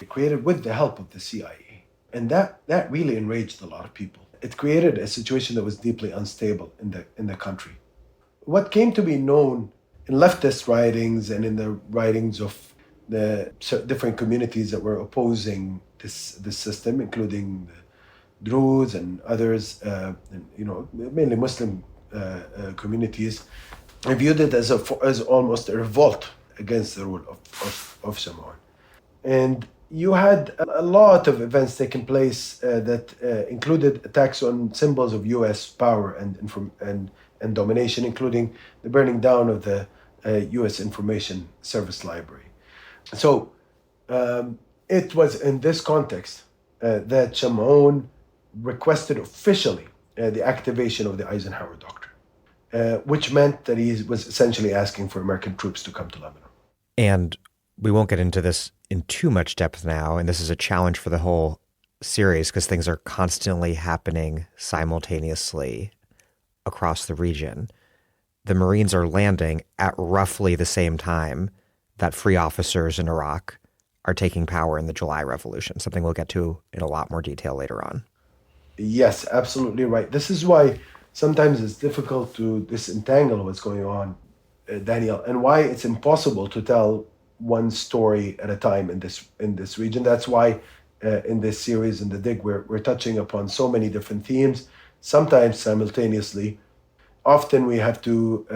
created with the help of the CIA. And that really enraged a lot of people. It created a situation that was deeply unstable in the country. What came to be known in leftist writings and in the writings of the different communities that were opposing this system, including the Druze and others, mainly Muslim communities, viewed it as almost a revolt against the rule of Chamoun. And you had a lot of events taking place that included attacks on symbols of U.S. power and domination, including the burning down of the U.S. Information Service Library. So it was in this context that Chamoun requested officially the activation of the Eisenhower Doctrine, which meant that he was essentially asking for American troops to come to Lebanon. And We won't get into this in too much depth now, and this is a challenge for the whole series because things are constantly happening simultaneously across the region. The Marines are landing at roughly the same time that free officers in Iraq are taking power in the July Revolution, something we'll get to in a lot more detail later on. Yes, absolutely right. This is why sometimes it's difficult to disentangle what's going on, Daniel, and why it's impossible to tell one story at a time in this region. That's why in this series in the Dig we're touching upon so many different themes, sometimes simultaneously. Often we have to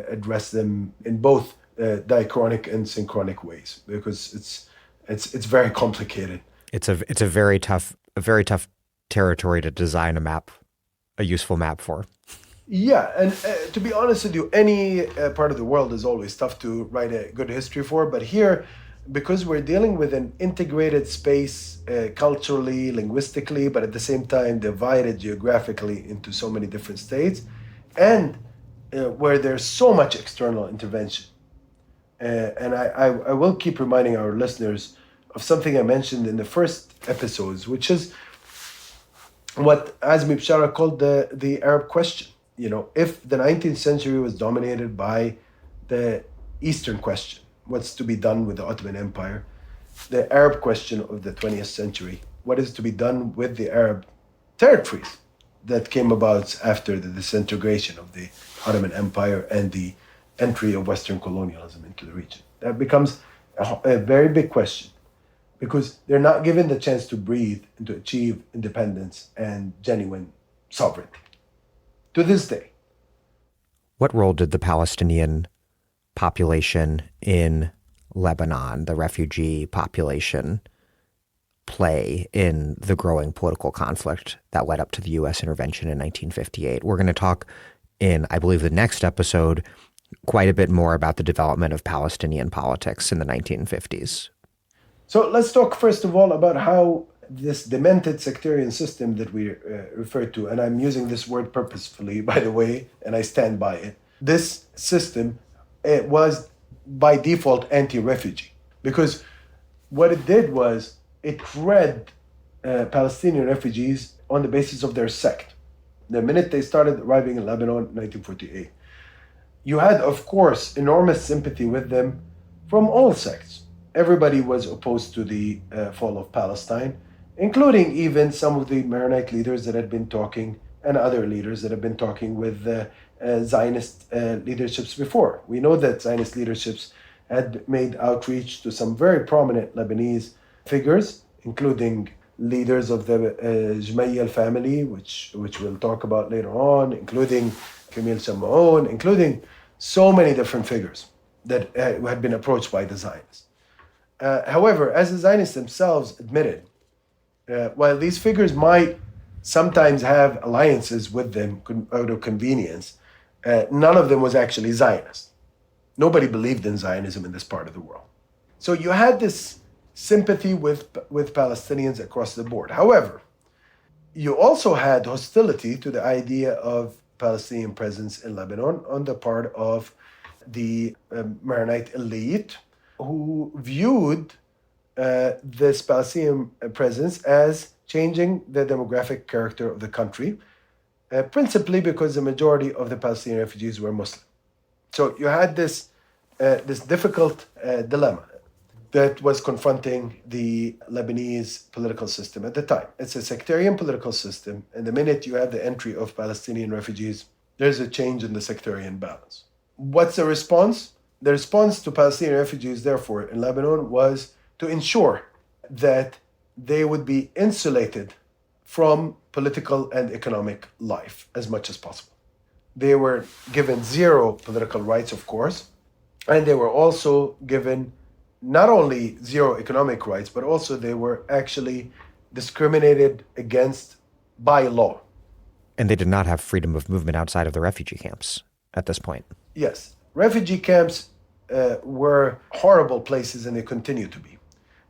address them in both diachronic and synchronic ways because it's very complicated. It's a very tough territory to design a useful map for. Yeah, and to be honest with you, any part of the world is always tough to write a good history for. But here, because we're dealing with an integrated space culturally, linguistically, but at the same time divided geographically into so many different states, and where there's so much external intervention. And I will keep reminding our listeners of something I mentioned in the first episodes, which is what Azmi Bishara called the Arab question. You know, if the 19th century was dominated by the Eastern question, what's to be done with the Ottoman Empire, the Arab question of the 20th century, what is to be done with the Arab territories that came about after the disintegration of the Ottoman Empire and the entry of Western colonialism into the region. That becomes a very big question because they're not given the chance to breathe and to achieve independence and genuine sovereignty. To this day. What role did the Palestinian population in Lebanon, the refugee population, play in the growing political conflict that led up to the U.S. intervention in 1958? We're going to talk in, I believe, the next episode quite a bit more about the development of Palestinian politics in the 1950s. So let's talk first of all about how this demented sectarian system that we refer to, and I'm using this word purposefully, by the way, and I stand by it. This system was by default anti-refugee because what it did was it read Palestinian refugees on the basis of their sect. The minute they started arriving in Lebanon in 1948, you had, of course, enormous sympathy with them from all sects. Everybody was opposed to the fall of Palestine, including even some of the Maronite leaders that had been talking and other leaders that have been talking with Zionist leaderships before. We know that Zionist leaderships had made outreach to some very prominent Lebanese figures, including leaders of the Jmayel family, which we'll talk about later on, including Camille Shamon, including so many different figures that had been approached by the Zionists. However, as the Zionists themselves admitted, while these figures might sometimes have alliances with them out of convenience, none of them was actually Zionist. Nobody believed in Zionism in this part of the world. So you had this sympathy with Palestinians across the board. However, you also had hostility to the idea of Palestinian presence in Lebanon on the part of the Maronite elite who viewed this Palestinian presence as changing the demographic character of the country, principally because the majority of the Palestinian refugees were Muslim. So you had this difficult dilemma that was confronting the Lebanese political system at the time. It's a sectarian political system, and the minute you have the entry of Palestinian refugees, there's a change in the sectarian balance. What's the response? The response to Palestinian refugees, therefore, in Lebanon was to ensure that they would be insulated from political and economic life as much as possible. They were given zero political rights, of course, and they were also given not only zero economic rights, but also they were actually discriminated against by law. And they did not have freedom of movement outside of the refugee camps at this point. Yes. Refugee camps were horrible places, and they continue to be.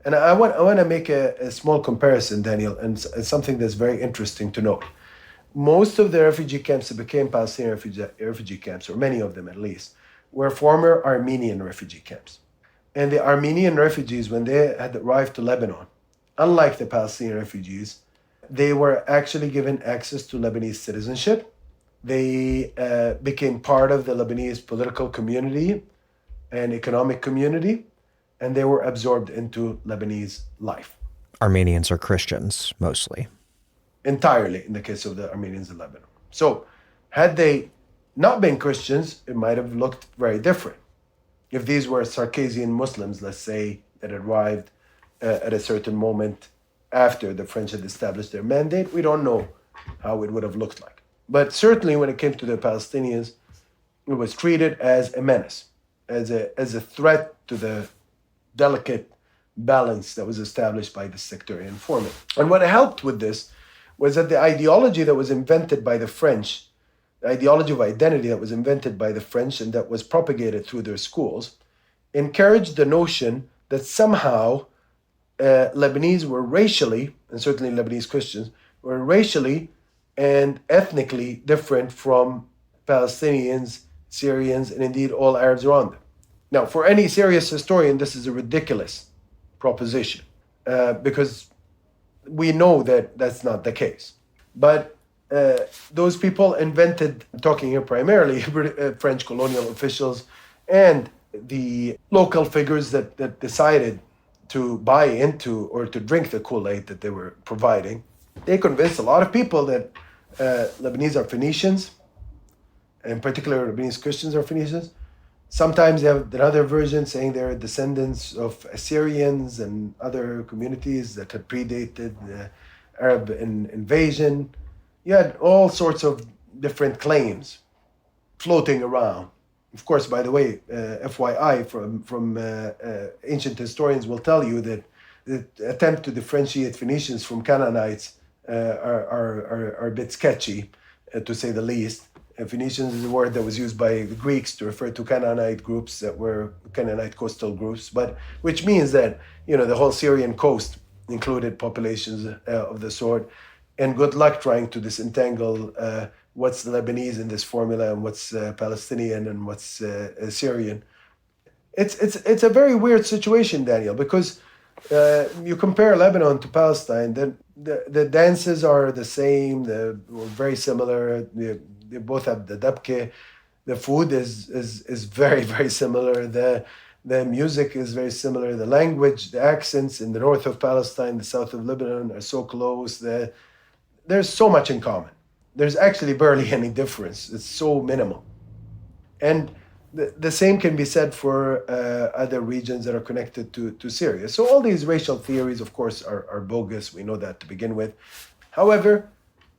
And I want to make a small comparison, Daniel, and something that's very interesting to note. Most of the refugee camps that became Palestinian refugee camps, or many of them at least, were former Armenian refugee camps. And the Armenian refugees, when they had arrived to Lebanon, unlike the Palestinian refugees, they were actually given access to Lebanese citizenship. They became part of the Lebanese political community and economic community, and they were absorbed into Lebanese life. Armenians are Christians, mostly. Entirely in the case of the Armenians in Lebanon. So, had they not been Christians, it might have looked very different. If these were Circassian Muslims, let's say, that arrived at a certain moment after the French had established their mandate, we don't know how it would have looked like. But certainly when it came to the Palestinians, it was treated as a menace, as a threat to the delicate balance that was established by the sectarian formula. And what helped with this was that the ideology that was invented by the French, the ideology of identity that was invented by the French and that was propagated through their schools, encouraged the notion that somehow Lebanese were racially, and certainly Lebanese Christians, were racially and ethnically different from Palestinians, Syrians, and indeed all Arabs around them. Now, for any serious historian, this is a ridiculous proposition because we know that that's not the case. But those people invented, talking here primarily, French colonial officials and the local figures that decided to buy into or to drink the Kool-Aid that they were providing. They convinced a lot of people that Lebanese are Phoenicians, in particular Lebanese Christians are Phoenicians. Sometimes they have another version saying they're descendants of Assyrians and other communities that had predated the Arab invasion. You had all sorts of different claims floating around. Of course, by the way, FYI, from ancient historians will tell you that the attempt to differentiate Phoenicians from Canaanites are a bit sketchy, to say the least. Phoenicians is a word that was used by the Greeks to refer to Canaanite groups that were Canaanite coastal groups, but which means that the whole Syrian coast included populations of the sort. And good luck trying to disentangle what's Lebanese in this formula and what's Palestinian and what's Syrian. It's a very weird situation, Daniel, because you compare Lebanon to Palestine, then the dances are the same, they're very similar. They both have the dabke. The food is very, very similar. The music is very similar. The language, the accents in the north of Palestine, the south of Lebanon are so close. There's so much in common. There's actually barely any difference. It's so minimal. And the same can be said for other regions that are connected to Syria. So all these racial theories, of course, are bogus. We know that to begin with. However,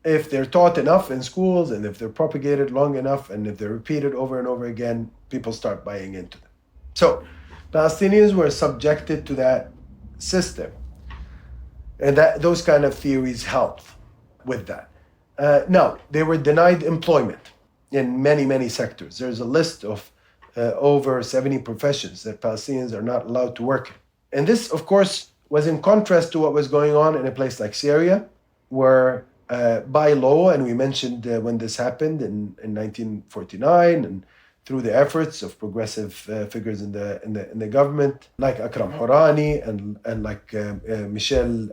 if they're taught enough in schools and if they're propagated long enough and if they're repeated over and over again, people start buying into them. So Palestinians were subjected to that system. And those kind of theories helped with that. Now, they were denied employment in many, many sectors. There's a list of over 70 professions that Palestinians are not allowed to work in. And this, of course, was in contrast to what was going on in a place like Syria, where by law, and we mentioned when this happened in 1949, and through the efforts of progressive figures in the government, like Akram Hourani and like Michel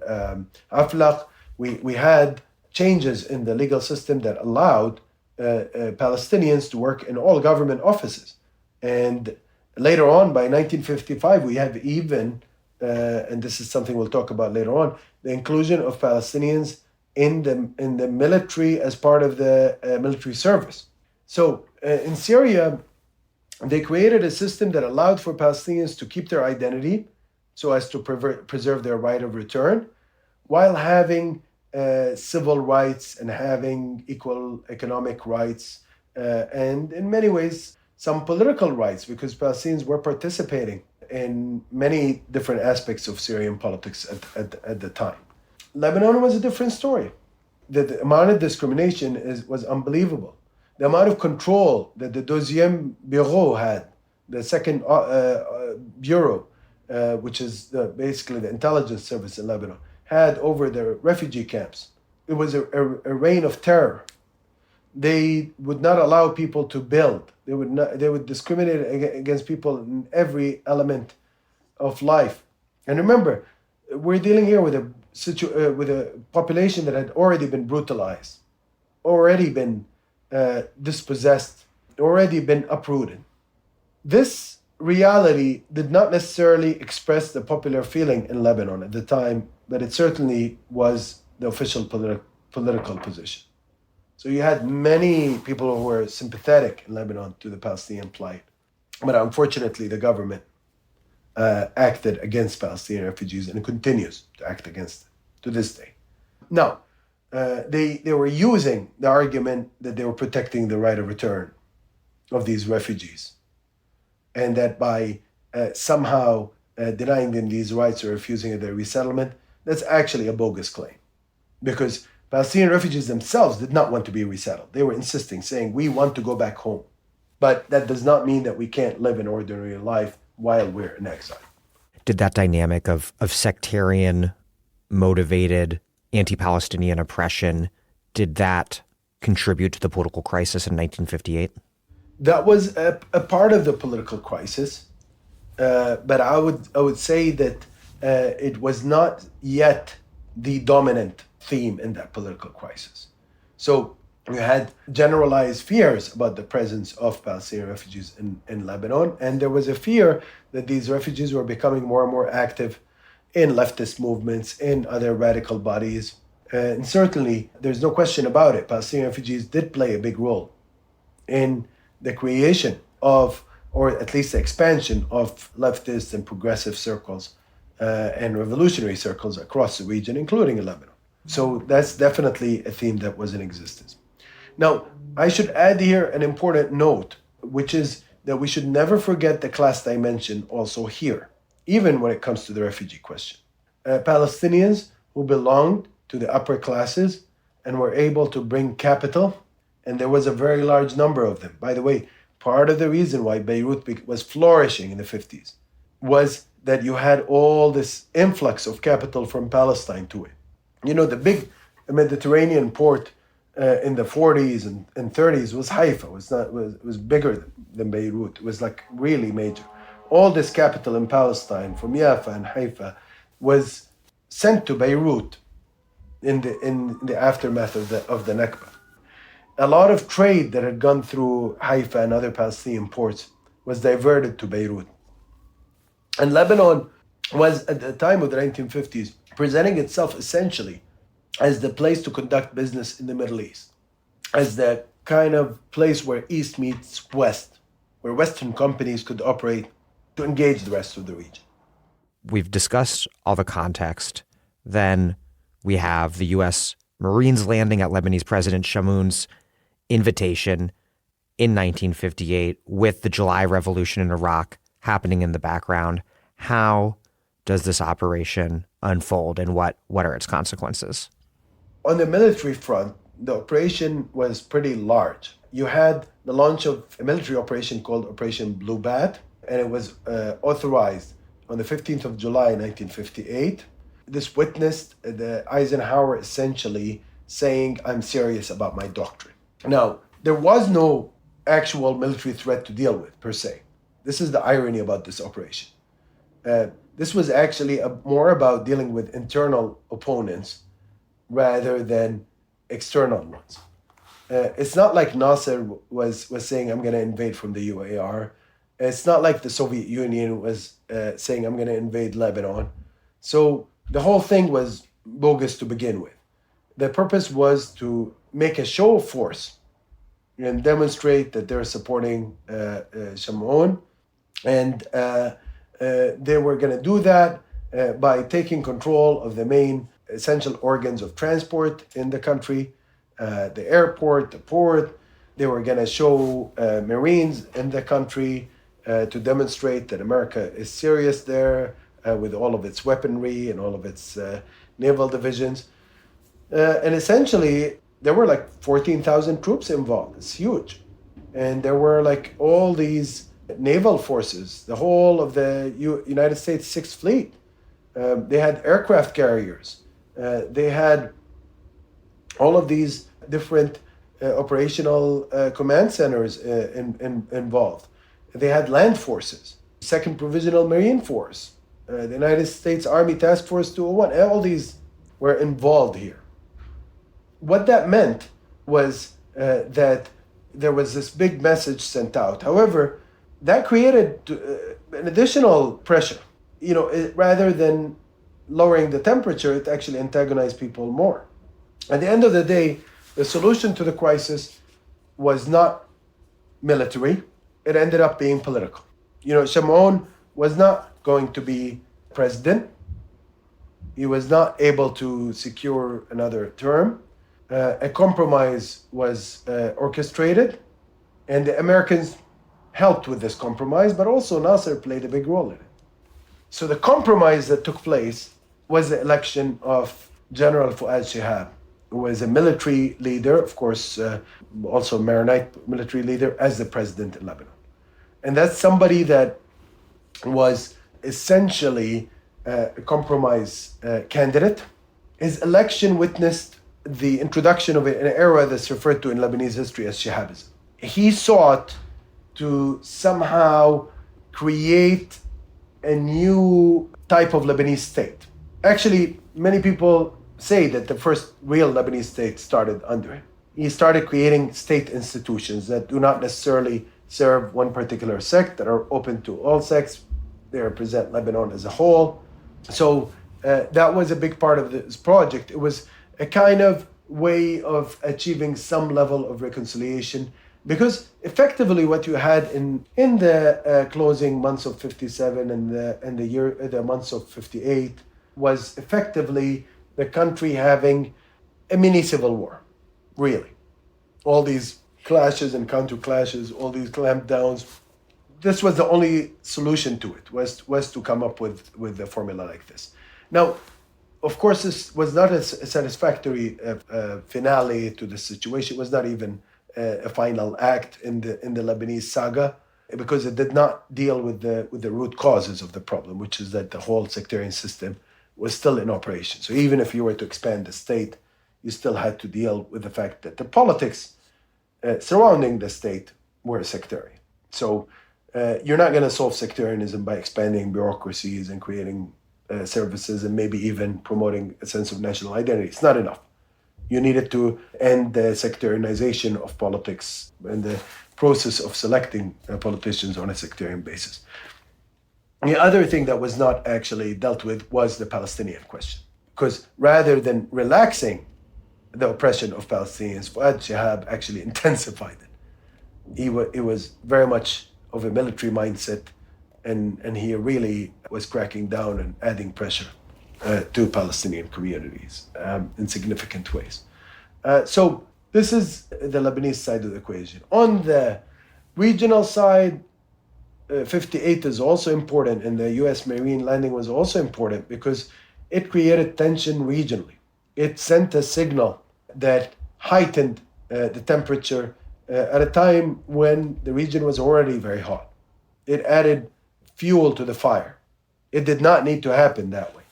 Aflaq, we had changes in the legal system that allowed Palestinians to work in all government offices. And later on, by 1955, we have even, and this is something we'll talk about later on, the inclusion of Palestinians in the military as part of the military service. So in Syria, they created a system that allowed for Palestinians to keep their identity so as to preserve their right of return, while having civil rights and having equal economic rights, and in many ways, some political rights, because Palestinians were participating in many different aspects of Syrian politics at the time. Lebanon was a different story. The amount of discrimination was unbelievable. The amount of control that the Deuxième Bureau had, the second bureau, which is basically the intelligence service in Lebanon, had over the refugee camps. It was a reign of terror. They would not allow people to build. They would discriminate against people in every element of life. And remember, we're dealing here with a population that had already been brutalized, already been dispossessed, already been uprooted. This reality did not necessarily express the popular feeling in Lebanon at the time, but it certainly was the official political position. So you had many people who were sympathetic in Lebanon to the Palestinian plight, but unfortunately the government acted against Palestinian refugees and continues to act against them to this day. Now, they were using the argument that they were protecting the right of return of these refugees, and that by somehow denying them these rights or refusing their resettlement, that's actually a bogus claim. Because Palestinian refugees themselves did not want to be resettled. They were insisting, saying, we want to go back home. But that does not mean that we can't live an ordinary life while we're in exile. Did that dynamic of sectarian motivated anti-Palestinian oppression, did that contribute to the political crisis in 1958? That was a part of the political crisis, but I would say that it was not yet the dominant theme in that political crisis. So you had generalized fears about the presence of Palestinian refugees in Lebanon, and there was a fear that these refugees were becoming more and more active in leftist movements, in other radical bodies. And certainly, there's no question about it, Palestinian refugees did play a big role in the creation of, or at least the expansion of, leftist and progressive circles and revolutionary circles across the region, including in Lebanon. So that's definitely a theme that was in existence. Now, I should add here an important note, which is that we should never forget the class dimension also here, even when it comes to the refugee question. Palestinians who belonged to the upper classes and were able to bring capital, and there was a very large number of them. By the way, part of the reason why Beirut was flourishing in the 50s was that you had all this influx of capital from Palestine to it. You know, the big Mediterranean port in the 40s and 30s was Haifa. It was bigger than Beirut. It was like really major. All this capital in Palestine from Jaffa and Haifa was sent to Beirut in the aftermath of the Nakba. A lot of trade that had gone through Haifa and other Palestinian ports was diverted to Beirut. And Lebanon was, at the time of the 1950s, presenting itself essentially as the place to conduct business in the Middle East, as the kind of place where East meets West, where Western companies could operate to engage the rest of the region. We've discussed all the context. Then we have the U.S. Marines landing at Lebanese President Chamoun's invitation in 1958 with the July Revolution in Iraq happening in the background. How does this operation unfold, and what are its consequences? On the military front, the operation was pretty large. You had the launch of a military operation called Operation Blue Bat, and it was authorized on the 15th of July, 1958. This witnessed the Eisenhower essentially saying, I'm serious about my doctrine. Now, there was no actual military threat to deal with, per se. This is the irony about this operation. This was actually more about dealing with internal opponents rather than external ones. It's not like Nasser was saying, I'm going to invade from the UAR. It's not like the Soviet Union was saying, I'm going to invade Lebanon. So the whole thing was bogus to begin with. The purpose was to make a show of force and demonstrate that they're supporting Chamoun. And they were going to do that by taking control of the main essential organs of transport in the country, the airport, the port. They were going to show Marines in the country to demonstrate that America is serious there with all of its weaponry and all of its naval divisions. And essentially, there were like 14,000 troops involved. It's huge. And there were like all these naval forces, the whole of the United States Sixth Fleet. They had aircraft carriers. They had all of these different operational command centers involved. They had land forces, Second Provisional Marine Force, the United States Army Task Force 201, all these were involved here. What that meant was that there was this big message sent out. However, that created an additional pressure. Rather than lowering the temperature, it actually antagonized people more. At the end of the day, the solution to the crisis was not military. It ended up being political. Shamoun was not going to be president. He was not able to secure another term. A compromise was orchestrated, and the Americans helped with this compromise, but also Nasser played a big role in it. So the compromise that took place was the election of General Fuad Shihab, who was a military leader, of course, also Maronite military leader, as the president in Lebanon. And that's somebody that was essentially a compromise candidate. His election witnessed the introduction of an era that's referred to in Lebanese history as Shihabism. He sought to somehow create a new type of Lebanese state. Actually, many people say that the first real Lebanese state started under him. He started creating state institutions that do not necessarily serve one particular sect, that are open to all sects. They represent Lebanon as a whole. So that was a big part of this project. It was a kind of way of achieving some level of reconciliation, because effectively what you had in the closing months of 57 and the months of 58 was effectively the country having a mini civil war, really. All these clashes and counter clashes, all these clampdowns. This was the only solution to it, was to come up with a formula like this. Now, of course, this was not a satisfactory finale to the situation. It was not even a final act in the Lebanese saga, because it did not deal with the root causes of the problem, which is that the whole sectarian system was still in operation. So even if you were to expand the state, you still had to deal with the fact that the politics surrounding the state were sectarian. So you're not going to solve sectarianism by expanding bureaucracies and creating services and maybe even promoting a sense of national identity. It's not enough. You needed to end the sectarianization of politics and the process of selecting politicians on a sectarian basis. The other thing that was not actually dealt with was the Palestinian question. Because rather than relaxing the oppression of Palestinians, Fuad Shihab actually intensified it. It was very much of a military mindset, and he really was cracking down and adding pressure to Palestinian communities in significant ways. So this is the Lebanese side of the equation. On the regional side, 58 is also important, and the U.S. Marine landing was also important because it created tension regionally. It sent a signal that heightened the temperature at a time when the region was already very hot. It added fuel to the fire. It did not need to happen that way.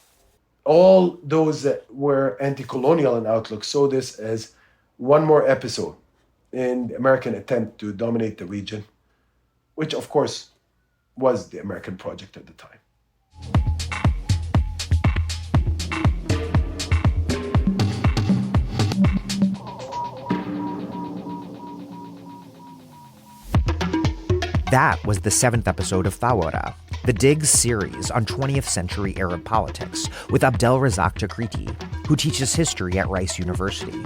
All those that were anti-colonial in outlook saw this as one more episode in the American attempt to dominate the region, which of course was the American project at the time. That was the 7th episode of Thawara, the Dig's series on 20th century Arab politics with Abdel Razak Takriti, who teaches history at Rice University.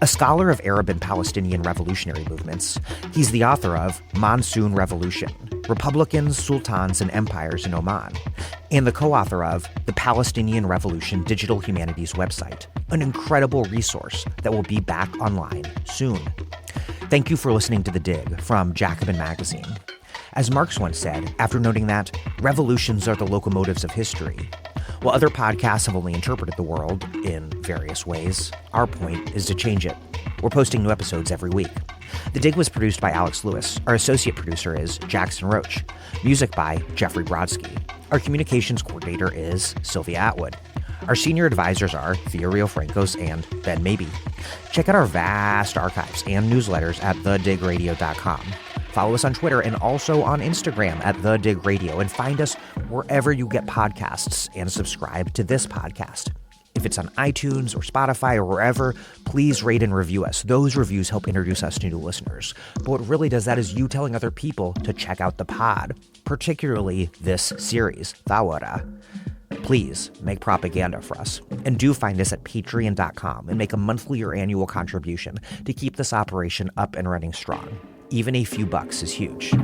A scholar of Arab and Palestinian revolutionary movements, he's the author of Monsoon Revolution, Republicans, Sultans, and Empires in Oman, and the co-author of the Palestinian Revolution Digital Humanities website, an incredible resource that will be back online soon. Thank you for listening to The Dig from Jacobin Magazine. As Marx once said, after noting that revolutions are the locomotives of history, while other podcasts have only interpreted the world in various ways, our point is to change it. We're posting new episodes every week. The Dig was produced by Alex Lewis. Our associate producer is Jackson Roach. Music by Jeffrey Brodsky. Our communications coordinator is Sylvia Atwood. Our senior advisors are Thea Rio-Francos and Ben Mabey. Check out our vast archives and newsletters at thedigradio.com. Follow us on Twitter and also on Instagram at thedigradio, and find us wherever you get podcasts and subscribe to this podcast. If it's on iTunes or Spotify or wherever, please rate and review us. Those reviews help introduce us to new listeners. But what really does that is you telling other people to check out the pod, particularly this series, Thawara. Please make propaganda for us. And do find us at patreon.com and make a monthly or annual contribution to keep this operation up and running strong. Even a few bucks is huge.